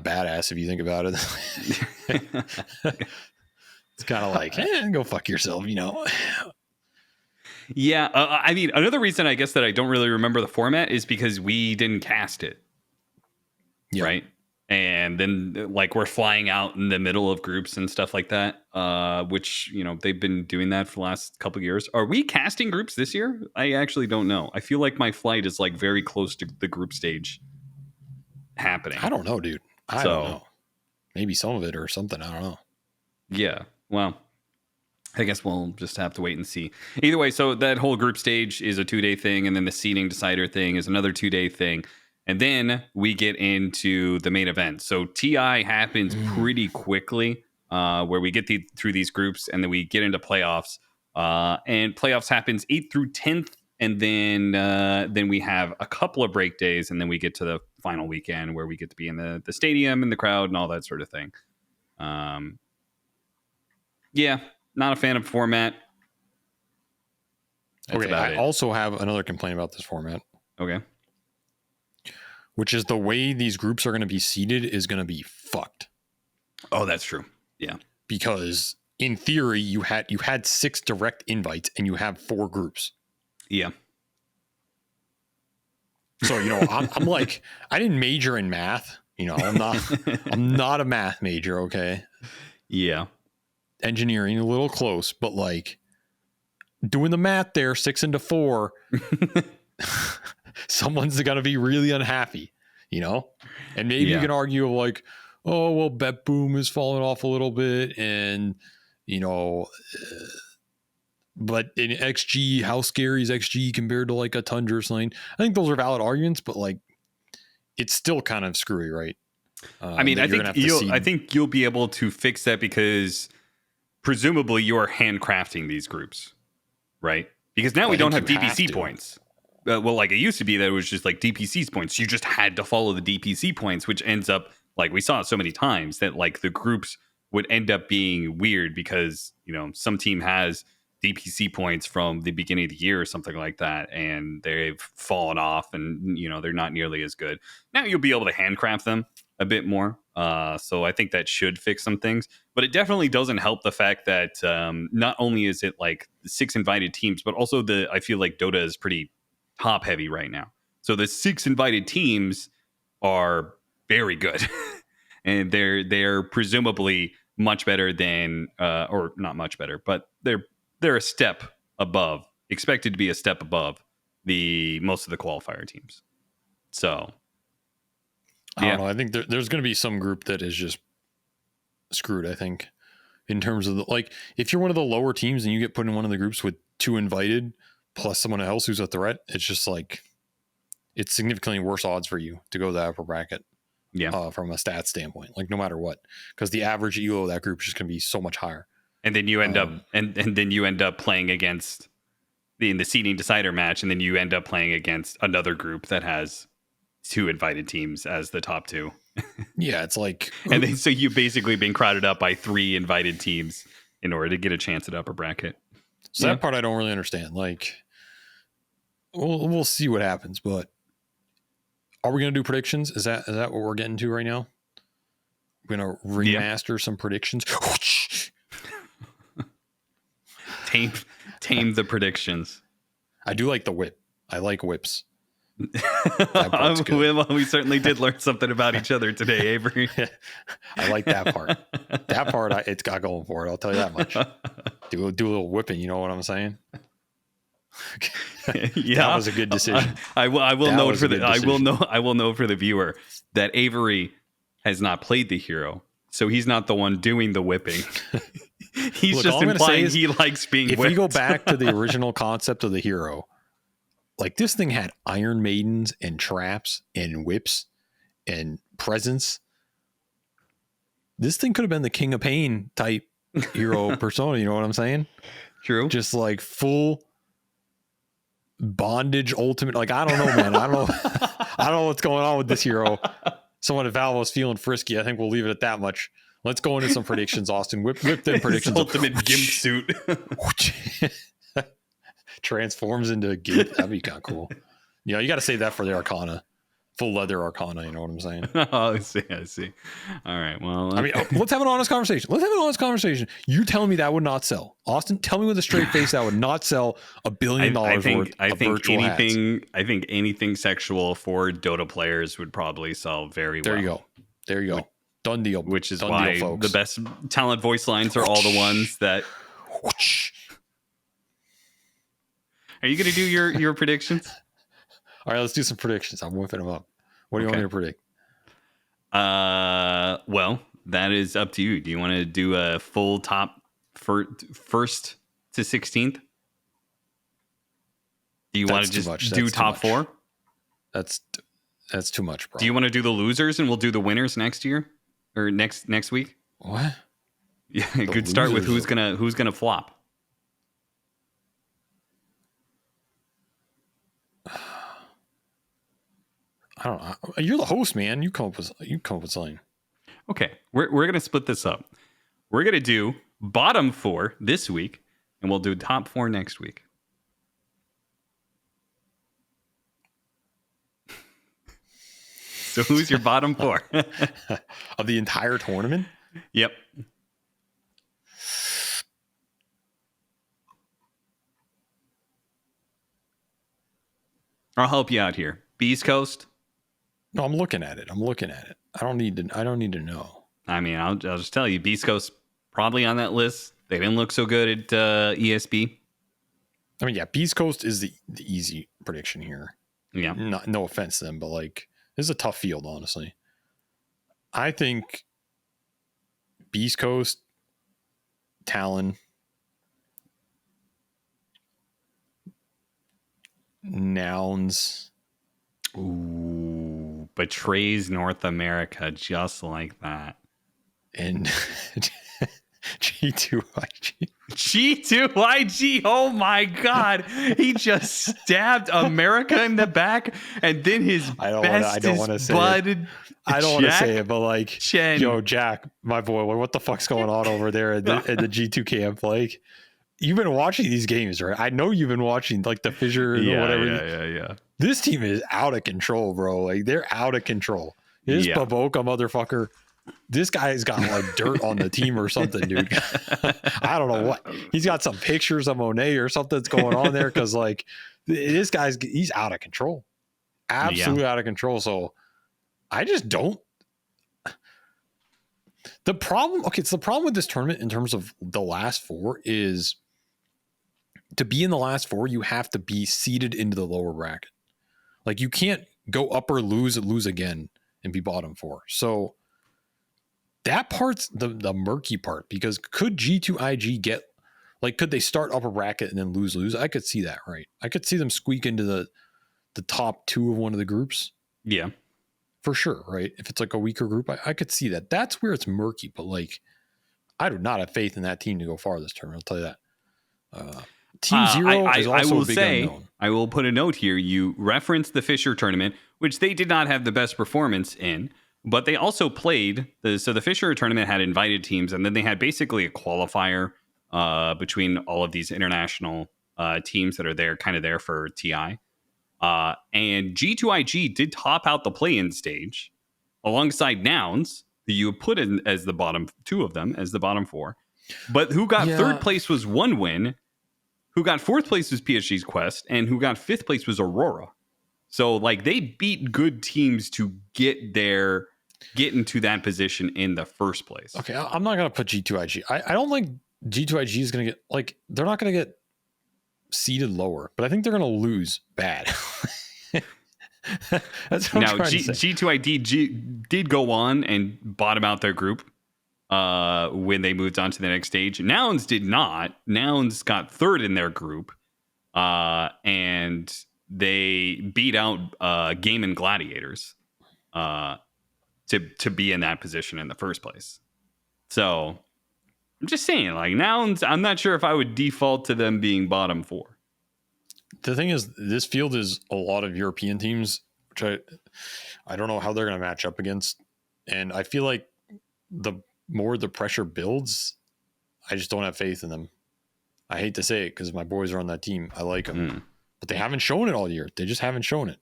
badass if you think about it. It's kind of like, go fuck yourself, you know. Yeah, I mean, another reason I guess that I don't really remember the format is because we didn't cast it. Yeah. Right. And then like we're flying out in the middle of groups and stuff like that, which, you know, they've been doing that for the last couple of years. Are we casting groups this year? I actually don't know. I feel like my flight is like very close to the group stage happening. I don't know, dude. I don't know. Maybe some of it or something. I don't know. Yeah. Well, I guess we'll just have to wait and see. Either way, so that whole group stage is a 2-day thing. And then the seeding decider thing is another 2-day thing. And then we get into the main event. So TI happens pretty quickly, where we get through these groups, and then we get into playoffs. And playoffs happens 8th through 10th, and then we have a couple of break days, and then we get to the final weekend where we get to be in the stadium and the crowd and all that sort of thing. Yeah, not a fan of format. That's I also have another complaint about this format. Okay. Which is the way these groups are going to be seeded is going to be fucked. Oh, that's true. Yeah. Because in theory, you had 6 direct invites and you have 4 groups. Yeah. So, you know, I'm like, I didn't major in math. You know, I'm not a math major. Okay. Yeah. Engineering, a little close, but like doing the math there, 6 into 4. Someone's going to be really unhappy, you know? And maybe you can argue like, oh, well, Bet Boom is falling off a little bit. And, you know, but in XG, how scary is XG compared to like a Tundra or something? I think those are valid arguments, but like, it's still kind of screwy, right? I mean, I think you'll be able to fix that because presumably you are handcrafting these groups, right? Because now we don't have DPC points. Well, like it used to be that it was just like DPC's points. You just had to follow the DPC points, which ends up like we saw it so many times that like the groups would end up being weird because, you know, some team has DPC points from the beginning of the year or something like that, and they've fallen off and, you know, they're not nearly as good. Now you'll be able to handcraft them a bit more. So I think that should fix some things, but it definitely doesn't help the fact that not only is it like 6 invited teams, but also I feel like Dota is pretty top heavy right now. So the 6 invited teams are very good and they're presumably much better than or not much better, but they're a step above, expected to be a step above most of the qualifier teams. So I don't know. I think there's going to be some group that is just screwed, I think, in terms of like if you're one of the lower teams and you get put in one of the groups with 2 invited plus someone else who's a threat, it's just like it's significantly worse odds for you to go to the upper bracket. from a stats standpoint, like no matter what, because the average elo of that group is just going to be so much higher. And then you end up and then you end up playing against in the seeding decider match, and then you end up playing against another group that has 2 invited teams as the top 2. Yeah, it's like, and then so you've basically been crowded up by 3 invited teams in order to get a chance at upper bracket. So that part I don't really understand. Like, we'll see what happens, but are we going to do predictions? Is that what we're getting to right now? We're going to remaster some predictions. Tame the predictions. I do like the whip. I like whips. We certainly did learn something about each other today, Avery. I like that part. That part, it's got going for it. I'll tell you that much. Do a little whipping. You know what I'm saying? Yeah, that was a good decision. I will note for the viewer that Avery has not played the hero, so he's not the one doing the whipping. He's just implying he likes being whipped. If we go back to the original concept of the hero, like this thing had Iron Maidens and traps and whips and presence. This thing could have been the King of Pain type hero persona. You know what I'm saying? True. Just like full bondage ultimate. Like, I don't know, man. I don't know. I don't know what's going on with this hero. Someone at Valve was feeling frisky. I think we'll leave it at that much. Let's go into some predictions, Austin. Whip them predictions. Ultimate gimp suit. Transforms into a gimp. That'd be kind of cool. You know, you got to save that for the Arcana. Full leather Arcana. You know what I'm saying? Oh, I see. All right. Well, I mean, let's have an honest conversation. You telling me that would not sell? Austin, tell me with a straight face that would not sell $1 billion worth of virtual hats. I think anything sexual for Dota players would probably sell very well. There you go. Done deal. Which is why the best talent voice lines are all the ones that. Are you going to do your predictions? All right, let's do some predictions. I'm whipping them up. What do you want me to predict? Well, that is up to you. Do you want to do a full top first to 16th? Do you want to just do top 4? That's too much, bro. Do you want to do the losers and we'll do the winners next year or next week? What? Yeah, it could start with who's gonna flop. I don't know. You're the host, man. You come up with something. Okay, we're gonna split this up. We're gonna do bottom 4 this week, and we'll do top 4 next week. So who's your bottom 4 of the entire tournament? Yep. I'll help you out here. Beast Coast. No, I'm looking at it. I don't need to know. I mean, I'll just tell you, Beast Coast probably on that list. They didn't look so good at ESB. I mean, yeah, Beast Coast is the easy prediction here. Yeah. No offense to them, but like, this is a tough field, honestly. I think Beast Coast, Talon, Nouns. Ooh, betrays North America just like that. And G2IG. G2IG. Oh my God. He just stabbed America in the back, and then his I don't want to say it, but like, Chen. Yo, Jack, my boy, what the fuck's going on over there at the G2 camp? Like, you've been watching these games, right? I know you've been watching like the Fissure or whatever. Yeah. This team is out of control, bro. Like, they're out of control. This Baboka motherfucker, this guy's got like dirt on the team or something, dude. I don't know what. He's got some pictures of Monet or something that's going on there, because like this he's out of control. Absolutely out of control. So I just don't. The problem with this tournament in terms of the last 4 is, to be in the last 4, you have to be seeded into the lower bracket. Like, you can't go up or lose again and be bottom 4. So that part's the murky part, because could G2IG get, like, could they start upper bracket and then lose? I could see that, right? I could see them squeak into the top 2 of one of the groups. Yeah. for sure, right? If it's like a weaker group, I could see that. That's where it's murky, but like, I do not have faith in that team to go far this tournament. I'll tell you that. Team Zero is also a big unknown. I will put a note here. You referenced the Fisher tournament, which they did not have the best performance in, but they also played. So the Fisher tournament had invited teams, and then they had basically a qualifier between all of these international teams that are there, kind of there for TI. And G2IG did top out the play-in stage alongside Nouns, that you put in as the bottom two of them, as the bottom four. But who got third place was One Win. Who got fourth place was PSG's Quest, and who got fifth place was Aurora. So, like, they beat good teams to get into that position in the first place. Okay, I'm not going to put G2IG. I don't think G2IG is going to get, like, they're not going to get seeded lower, but I think they're going to lose bad. That's what I'm trying to say. G2IG did go on and bottom out their group when they moved on to the next stage. Nouns did not. Nouns got third in their group, and they beat out Game and Gladiators to be in that position in the first place. So I'm just saying, like, Nouns, I'm not sure if I would default to them being bottom four. The thing is, this field is a lot of European teams, which I don't know how they're going to match up against. And I feel like the more the pressure builds, I just don't have faith in them. I hate to say it because my boys are on that team. I like them, but they haven't shown it all year. They just haven't shown it.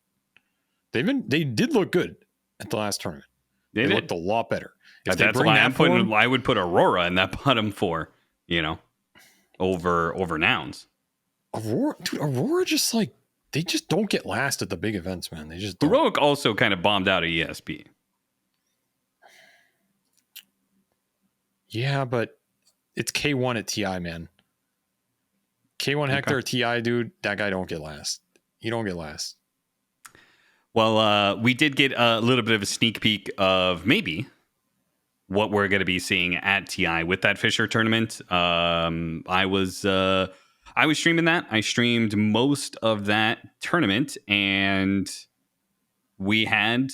They did look good at the last tournament. They looked a lot better. That's why I would put Aurora in that bottom four, over Nouns. Aurora just like, they just don't get last at the big events, man. They just don't. Heroic also kind of bombed out of ESP. Yeah, but it's K1 at TI, man. K1 Hector at TI, dude, that guy don't get last. He don't get last. Well, we did get a little bit of a sneak peek of maybe what we're going to be seeing at TI with that Fisher tournament. I was streaming that. I streamed most of that tournament, and we had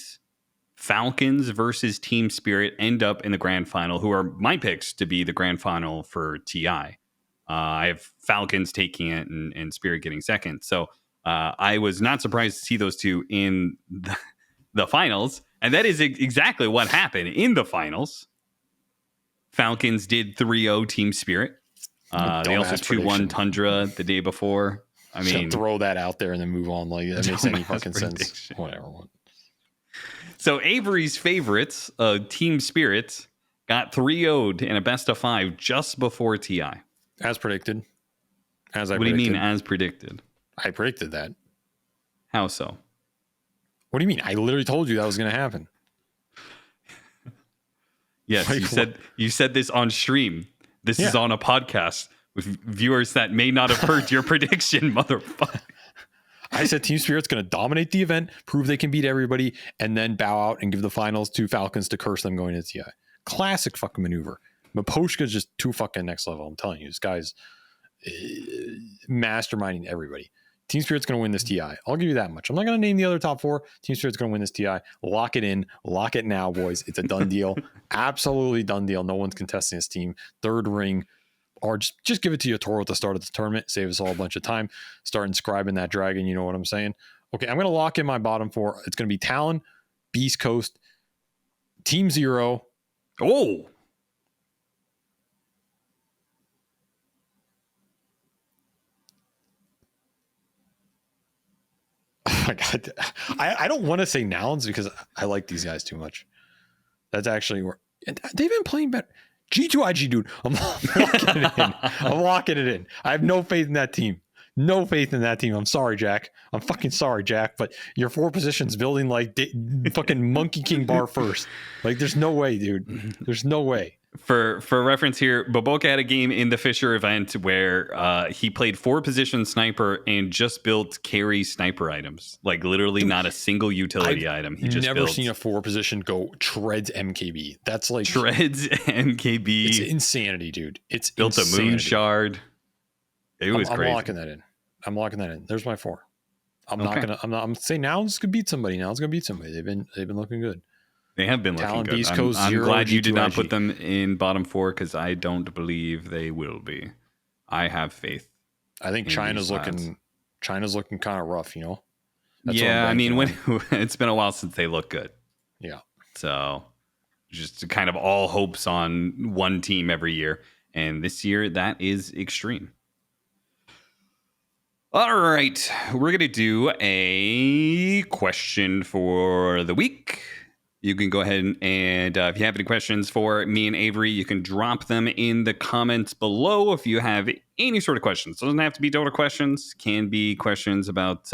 Falcons versus Team Spirit end up in the grand final, who are my picks to be the grand final for TI. I have Falcons taking it and Spirit getting second. So I was not surprised to see those two in the finals. And that is exactly what happened in the finals. Falcons did 3-0 Team Spirit. They also 2-1 Tundra the day before. I mean, throw that out there and then move on. Like, that makes any fucking sense. Whatever. So Avery's favorites, Team Spirit, got 3-0'd in a best of 5 just before TI. As predicted. What do you mean, as predicted? I predicted that. How so? What do you mean? I literally told you that was going to happen. Yes, like, you said this on stream. This is on a podcast with viewers that may not have heard your prediction, motherfucker. I said Team Spirit's going to dominate the event, prove they can beat everybody, and then bow out and give the finals to Falcons to curse them going into TI. Classic fucking maneuver. Maposhka's just too fucking next level. I'm telling you, this guy's masterminding everybody. Team Spirit's going to win this TI. I'll give you that much. I'm not going to name the other top 4. Team Spirit's going to win this TI. Lock it in. Lock it now, boys. It's a done deal. Absolutely done deal. No one's contesting this team. Third ring. Or just give it to Yotaro at the start of the tournament. Save us all a bunch of time. Start inscribing that dragon. You know what I'm saying? Okay, I'm going to lock in my bottom 4. It's going to be Talon, Beast Coast, Team Zero. Oh my God. I don't want to say Nouns because I like these guys too much. That's actually where they've been playing better. G2IG, dude. I'm locking it in. I'm locking it in. I have no faith in that team. No faith in that team. I'm sorry, Jack. I'm fucking sorry, Jack. But your 4 positions building like fucking Monkey King bar first. Like, there's no way, dude. There's no way. For reference here, Boboka had a game in the Fisher event where he played 4-position sniper and just built carry sniper items. Like, literally not a single utility item. He just never seen a 4-position go treads MKB. That's like treads MKB. It's insanity, dude. It's built insanity. A moon shard. It was crazy. I'm locking that in. There's my 4. I'm saying Nouns could beat somebody. Nouns gonna beet somebody. They've been looking good. They have been looking Talent good. Beast I'm Coast Zero, glad you did not G2IG. put them in bottom 4 because I don't believe they will be. I have faith. I think China's looking kind of rough, you know. That's yeah, I mean, on. it's been a while since they look good. Yeah. So just kind of all hopes on one team every year. And this year, that is extreme. All right. We're going to do a question for the week. You can go ahead and if you have any questions for me and Avery, you can drop them in the comments below. If you have any sort of questions, it doesn't have to be Dota questions. Can be questions about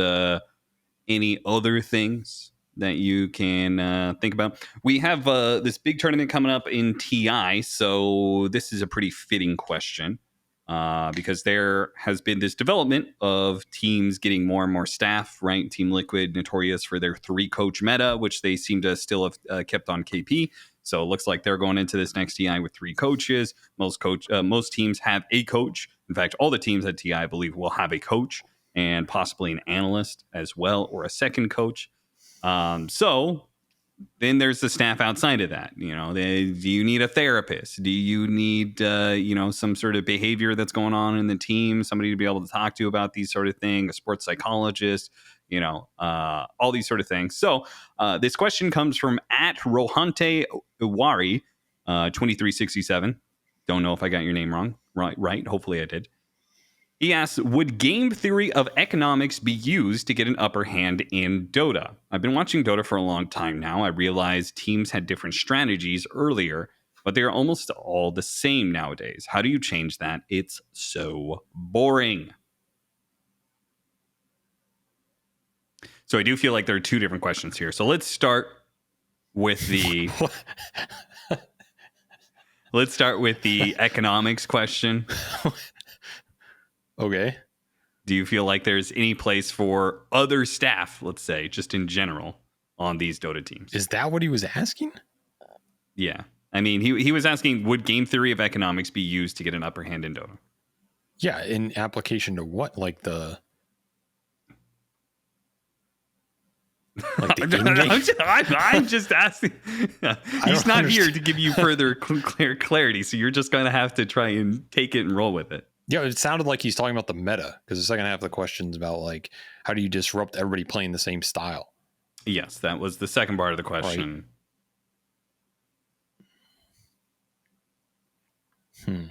any other things that you can think about. We have this big tournament coming up in TI, so this is a pretty fitting question because there has been this development of teams getting more and more staff, right? Team Liquid, notorious for their 3-coach meta, which they seem to still have kept on KP. So it looks like they're going into this next TI with 3 coaches. Most teams have a coach. In fact, all the teams at TI, I believe, will have a coach and possibly an analyst as well, or a second coach. So then there's the staff outside of that. You know, do you need a therapist? Do you need, some sort of behavior that's going on in the team? Somebody to be able to talk to about these sort of things, a sports psychologist, all these sort of things. So this question comes from at Rohante Iwari, 2367. Don't know if I got your name wrong. Right. Hopefully I did. He asks, would game theory of economics be used to get an upper hand in Dota? I've been watching Dota for a long time now. I realized teams had different strategies earlier, but they're almost all the same nowadays. How do you change that? It's so boring. So I do feel like there are 2 different questions here. So let's start with the economics question. Okay. Do you feel like there's any place for other staff, let's say, just in general, on these Dota teams? Is that what he was asking? Yeah. I mean, he was asking, would game theory of economics be used to get an upper hand in Dota? Yeah, in application to what? Like the I'm just asking. He's not here to give you further clear clarity, so you're just going to have to try and take it and roll with it. Yeah, it sounded like he's talking about the meta, because the second half of the question's about, like, how do you disrupt everybody playing the same style? Yes, that was the second part of the question. Right.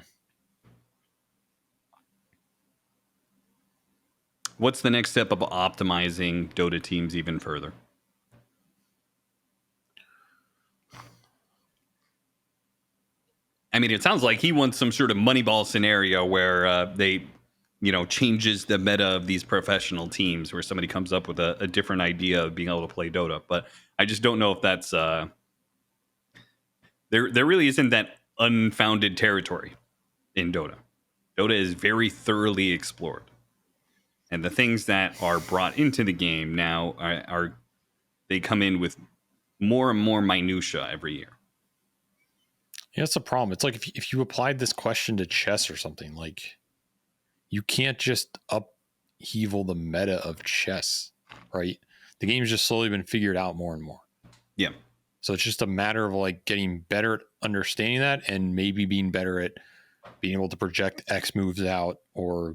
What's the next step of optimizing Dota teams even further? I mean, it sounds like he wants some sort of Moneyball scenario where they, changes the meta of these professional teams, where somebody comes up with a different idea of being able to play Dota. But I just don't know if that's there really isn't that unfounded territory in Dota. Dota is very thoroughly explored, and the things that are brought into the game now are they come in with more and more minutia every year. Yeah, that's the problem. It's like if you applied this question to chess or something, like, you can't just upheaval the meta of chess, right? The game's just slowly been figured out more and more. Yeah. So it's just a matter of, like, getting better at understanding that, and maybe being better at being able to project X moves out, or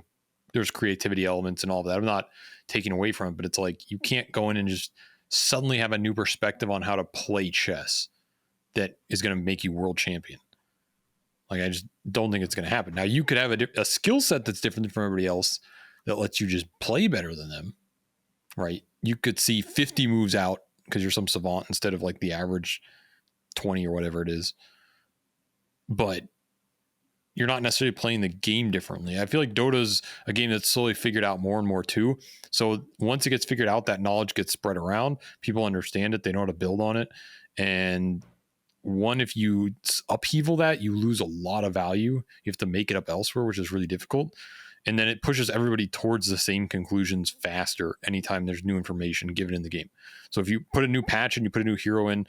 there's creativity elements and all that. I'm not taking away from it, but it's like, you can't go in and just suddenly have a new perspective on how to play chess that is going to make you world champion. Like, I just don't think it's going to happen. Now, you could have a skill set that's different from everybody else that lets you just play better than them, right? You could see 50 moves out because you're some savant instead of, like, the average 20 or whatever it is. But you're not necessarily playing the game differently. I feel like Dota's a game that's slowly figured out more and more too. So once it gets figured out, that knowledge gets spread around. People understand it. They know how to build on it. And if you upheaval that, you lose a lot of value. You have to make it up elsewhere, which is really difficult. And then it pushes everybody towards the same conclusions faster anytime there's new information given in the game. So if you put a new patch and you put a new hero in,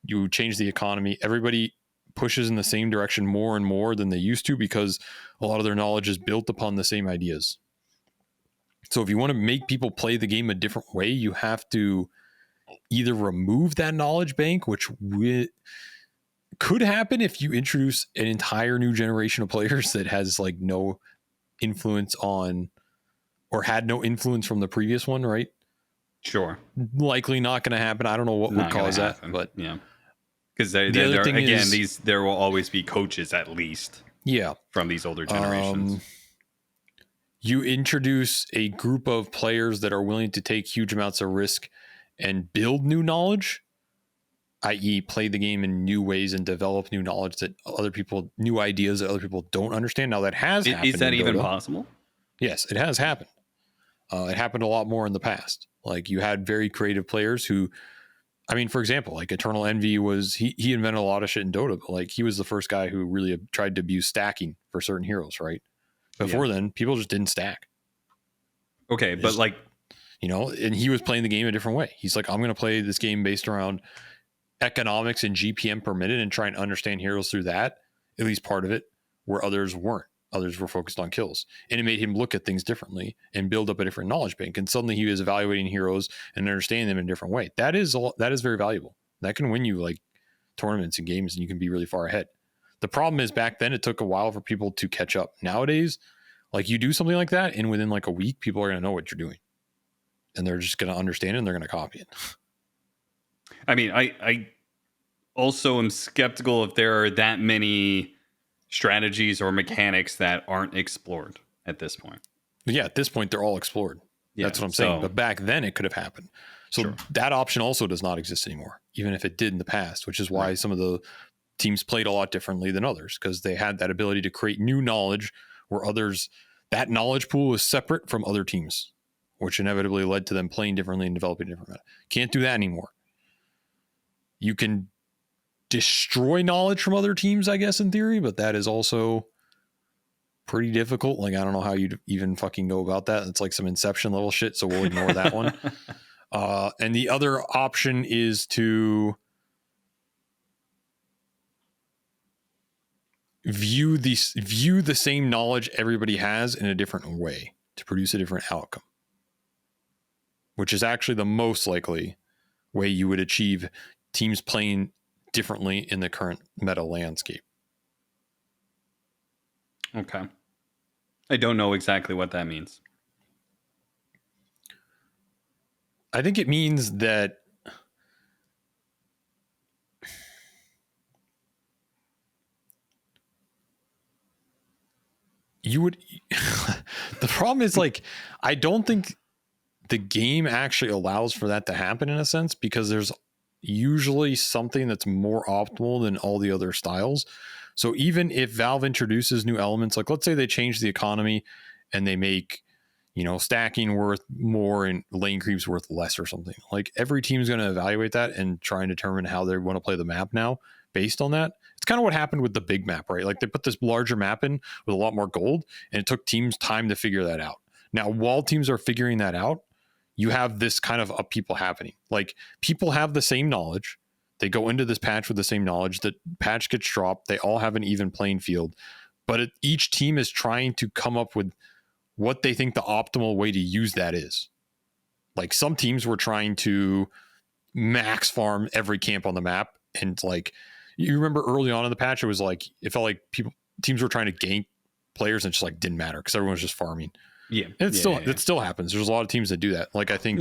you change the economy, everybody pushes in the same direction more and more than they used to, because a lot of their knowledge is built upon the same ideas. So if you want to make people play the game a different way, you have to either remove that knowledge bank, which could happen if you introduce an entire new generation of players that has like no influence on, or had no influence from the previous one, right? Sure. Likely not going to happen. I don't know what would cause that, but yeah. Because there will always be coaches at least. Yeah. From these older generations. You introduce a group of players that are willing to take huge amounts of risk and build new knowledge, i.e. play the game in new ways and develop new knowledge that new ideas that other people don't understand. Now that has happened. Is that even Dota. Possible? Yes, it has happened. It happened a lot more in the past. Like you had very creative players who, I mean, for example, like Eternal Envy he invented a lot of shit in Dota, but like he was the first guy who really tried to abuse stacking for certain heroes, right? Before then, people just didn't stack. Okay, but like, and he was playing the game a different way. He's like, I'm going to play this game based around economics and GPM per minute and try and understand heroes through that, at least part of it, where others weren't. Others were focused on kills. And it made him look at things differently and build up a different knowledge bank. And suddenly he was evaluating heroes and understanding them in a different way. That is very valuable. That can win you like tournaments and games, and you can be really far ahead. The problem is back then it took a while for people to catch up. Nowadays, like you do something like that, and within like a week, people are going to know what you're doing. And they're just going to understand it and they're going to copy it. I mean, I also am skeptical if there are that many strategies or mechanics that aren't explored at this point. But yeah, at this point, they're all explored. Yeah, that's what I'm saying. But back then it could have happened. So that option also does not exist anymore, even if it did in the past, which is why some of the teams played a lot differently than others, because they had that ability to create new knowledge where that knowledge pool was separate from other teams, which inevitably led to them playing differently and developing different meta. Can't do that anymore. You can destroy knowledge from other teams, I guess, in theory, but that is also pretty difficult. Like, I don't know how you'd even fucking go about that. It's like some Inception level shit, so we'll ignore that one. And the other option is to view the same knowledge everybody has in a different way to produce a different outcome, which is actually the most likely way you would achieve teams playing differently in the current meta landscape. Okay. I don't know exactly what that means. I think it means that you would the problem is, like, I don't think the game actually allows for that to happen in a sense, because there's usually something that's more optimal than all the other styles. So even if Valve introduces new elements, like let's say they change the economy and they make, stacking worth more and lane creeps worth less or something, like every team's going to evaluate that and try and determine how they want to play the map now based on that. It's kind of what happened with the big map, right? Like they put this larger map in with a lot more gold, and it took teams time to figure that out. Now, while teams are figuring that out, you have this kind of upheaval happening. Like people have the same knowledge. They go into this patch with the same knowledge. The patch gets dropped. They all have an even playing field, but each team is trying to come up with what they think the optimal way to use that is. Like some teams were trying to max farm every camp on the map. And like, you remember early on in the patch, it felt like teams were trying to gank players and just like didn't matter because everyone's just farming. Yeah. And it still happens. There's a lot of teams that do that. Like I think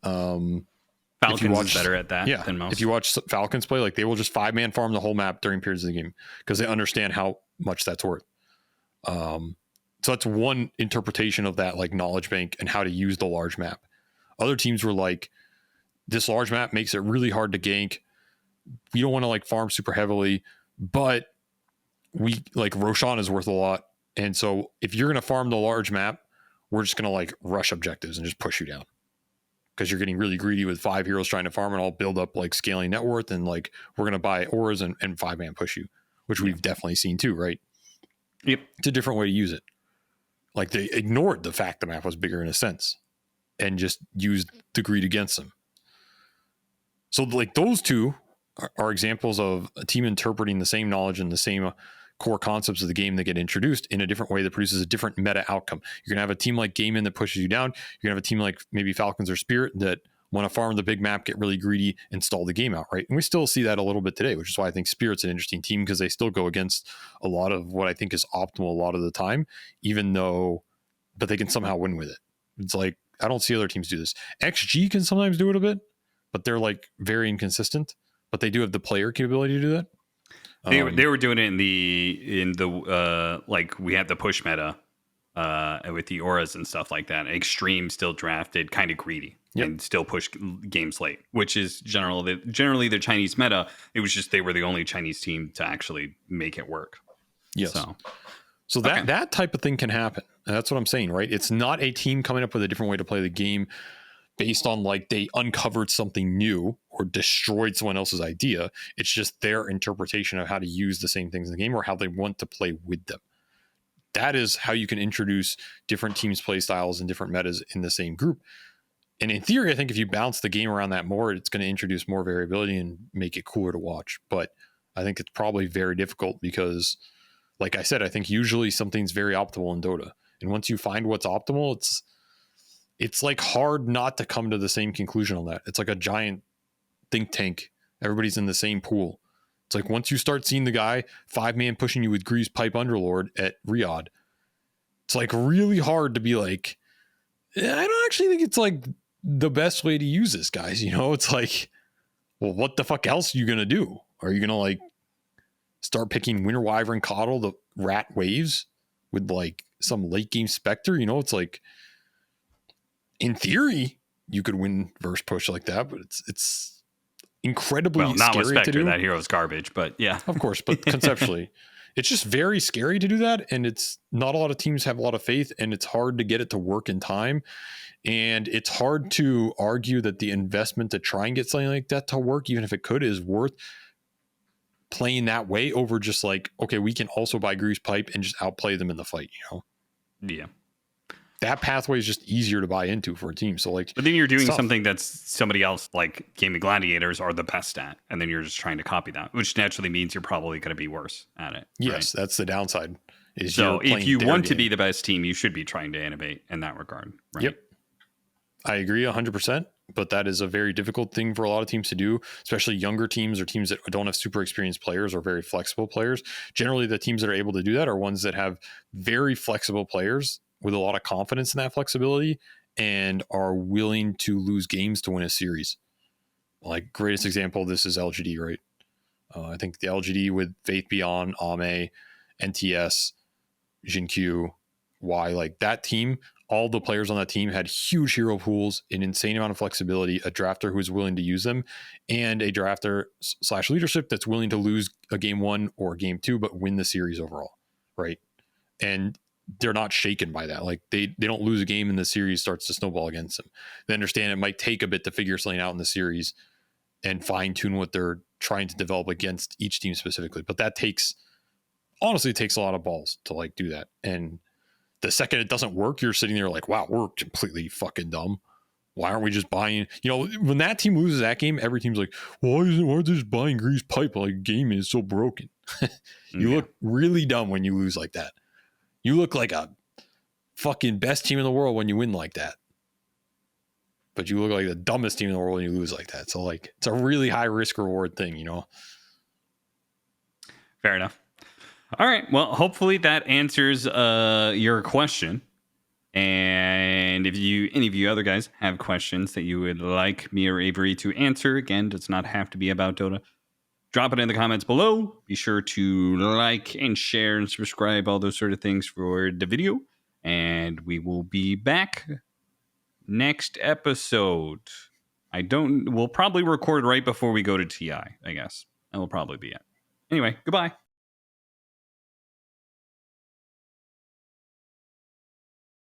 Falcons is better at that than most. If you watch Falcons play, like they will just 5-man farm the whole map during periods of the game because they understand how much that's worth. So that's one interpretation of that, like knowledge bank and how to use the large map. Other teams were like, this large map makes it really hard to gank. We don't want to like farm super heavily, but we like Roshan is worth a lot. And so if you're going to farm the large map, we're just going to like rush objectives and just push you down because you're getting really greedy with 5 heroes trying to farm and all build up like scaling net worth. And like, we're going to buy auras and 5-man push you, which we've definitely seen too, right? Yep. It's a different way to use it. Like they ignored the fact the map was bigger in a sense and just used the greed against them. So like those two are examples of a team interpreting the same knowledge and the same core concepts of the game that get introduced in a different way that produces a different meta outcome. You're going to have a team like Game In that pushes you down. You're going to have a team like maybe Falcons or Spirit that want to farm the big map, get really greedy, and stall the game out, right? And we still see that a little bit today, which is why I think Spirit's an interesting team, because they still go against a lot of what I think is optimal a lot of the time, but they can somehow win with it. It's like, I don't see other teams do this. XG can sometimes do it a bit, but they're like very inconsistent, but they do have the player capability to do that. They were doing it in the like we had the push meta with the auras and stuff like that. Extreme still drafted kind of greedy and still push games late, which is generally the Chinese meta. It was just they were the only Chinese team to actually make it work. Yes. So that type of thing can happen. And that's what I'm saying, right? It's not a team coming up with a different way to play the game based on like they uncovered something new or destroyed someone else's idea. It's just their interpretation of how to use the same things in the game or how they want to play with them. That is how you can introduce different teams' play styles and different metas in the same group. And in theory, I think if you bounce the game around that more, it's going to introduce more variability and make it cooler to watch. But I think it's probably very difficult because, like I said, I think usually something's very optimal in Dota. And once you find what's optimal, it's like hard not to come to the same conclusion on that. It's like a giant think tank. Everybody's in the same pool. It's like once you start seeing the guy 5-man pushing you with Grease Pipe Underlord at Riyadh, it's like really hard to be like, I don't actually think it's like the best way to use this, guys. You know, it's like, well, what the fuck else are you going to do? Are you going to like start picking Winter Wyvern Coddle the rat waves with like some late game Spectre? You know, it's like, in theory, you could win verse push like that, but it's incredibly not with scary Spectre, to do. that hero's garbage, but yeah. Of course, but conceptually, it's just very scary to do that, and it's not a lot of teams have a lot of faith, and it's hard to get it to work in time, and it's hard to argue that the investment to try and get something like that to work, even if it could, is worth playing that way over just like, okay, we can also buy Grease Pipe and just outplay them in the fight, you know? Yeah. That pathway is just easier to buy into for a team. So like, but then you're doing something that's somebody else, like Game of Gladiators are the best at, and then you're just trying to copy that, which naturally means you're probably going to be worse at it. Yes, right? That's the downside. So if you want to be the best team, you should be trying to innovate in that regard. Right? Yep, I agree 100%. But that is a very difficult thing for a lot of teams to do, especially younger teams or teams that don't have super experienced players or very flexible players. Generally, the teams that are able to do that are ones that have very flexible players with a lot of confidence in that flexibility and are willing to lose games to win a series. Like greatest example of this is LGD, right? I think the LGD with Faith Beyond, Ame, NTS, Jinq, Y, like that team, all the players on that team had huge hero pools, an insane amount of flexibility, a drafter who's willing to use them, and a drafter / leadership that's willing to lose a game 1 or a game 2, but win the series overall, right? And they're not shaken by that. Like they don't lose a game and the series starts to snowball against them. They understand it might take a bit to figure something out in the series and fine tune what they're trying to develop against each team specifically. But that honestly takes a lot of balls to like do that. And the second it doesn't work, you're sitting there like, wow, we're completely fucking dumb. Why aren't we just buying, you know, when that team loses that game, every team's like, why are they just buying Grease Pipe? Like game is so broken. You look really dumb when you lose like that. You look like a fucking best team in the world when you win like that. But you look like the dumbest team in the world when you lose like that. So like, it's a really high risk reward thing, you know? Fair enough. All right. Well, hopefully that answers your question. And if any of you other guys have questions that you would like me or Avery to answer, again, does not have to be about Dota, drop it in the comments below. Be sure to like and share and subscribe, all those sort of things for the video. And we will be back next episode. We'll probably record right before we go to TI, I guess. That will probably be it. Anyway, goodbye.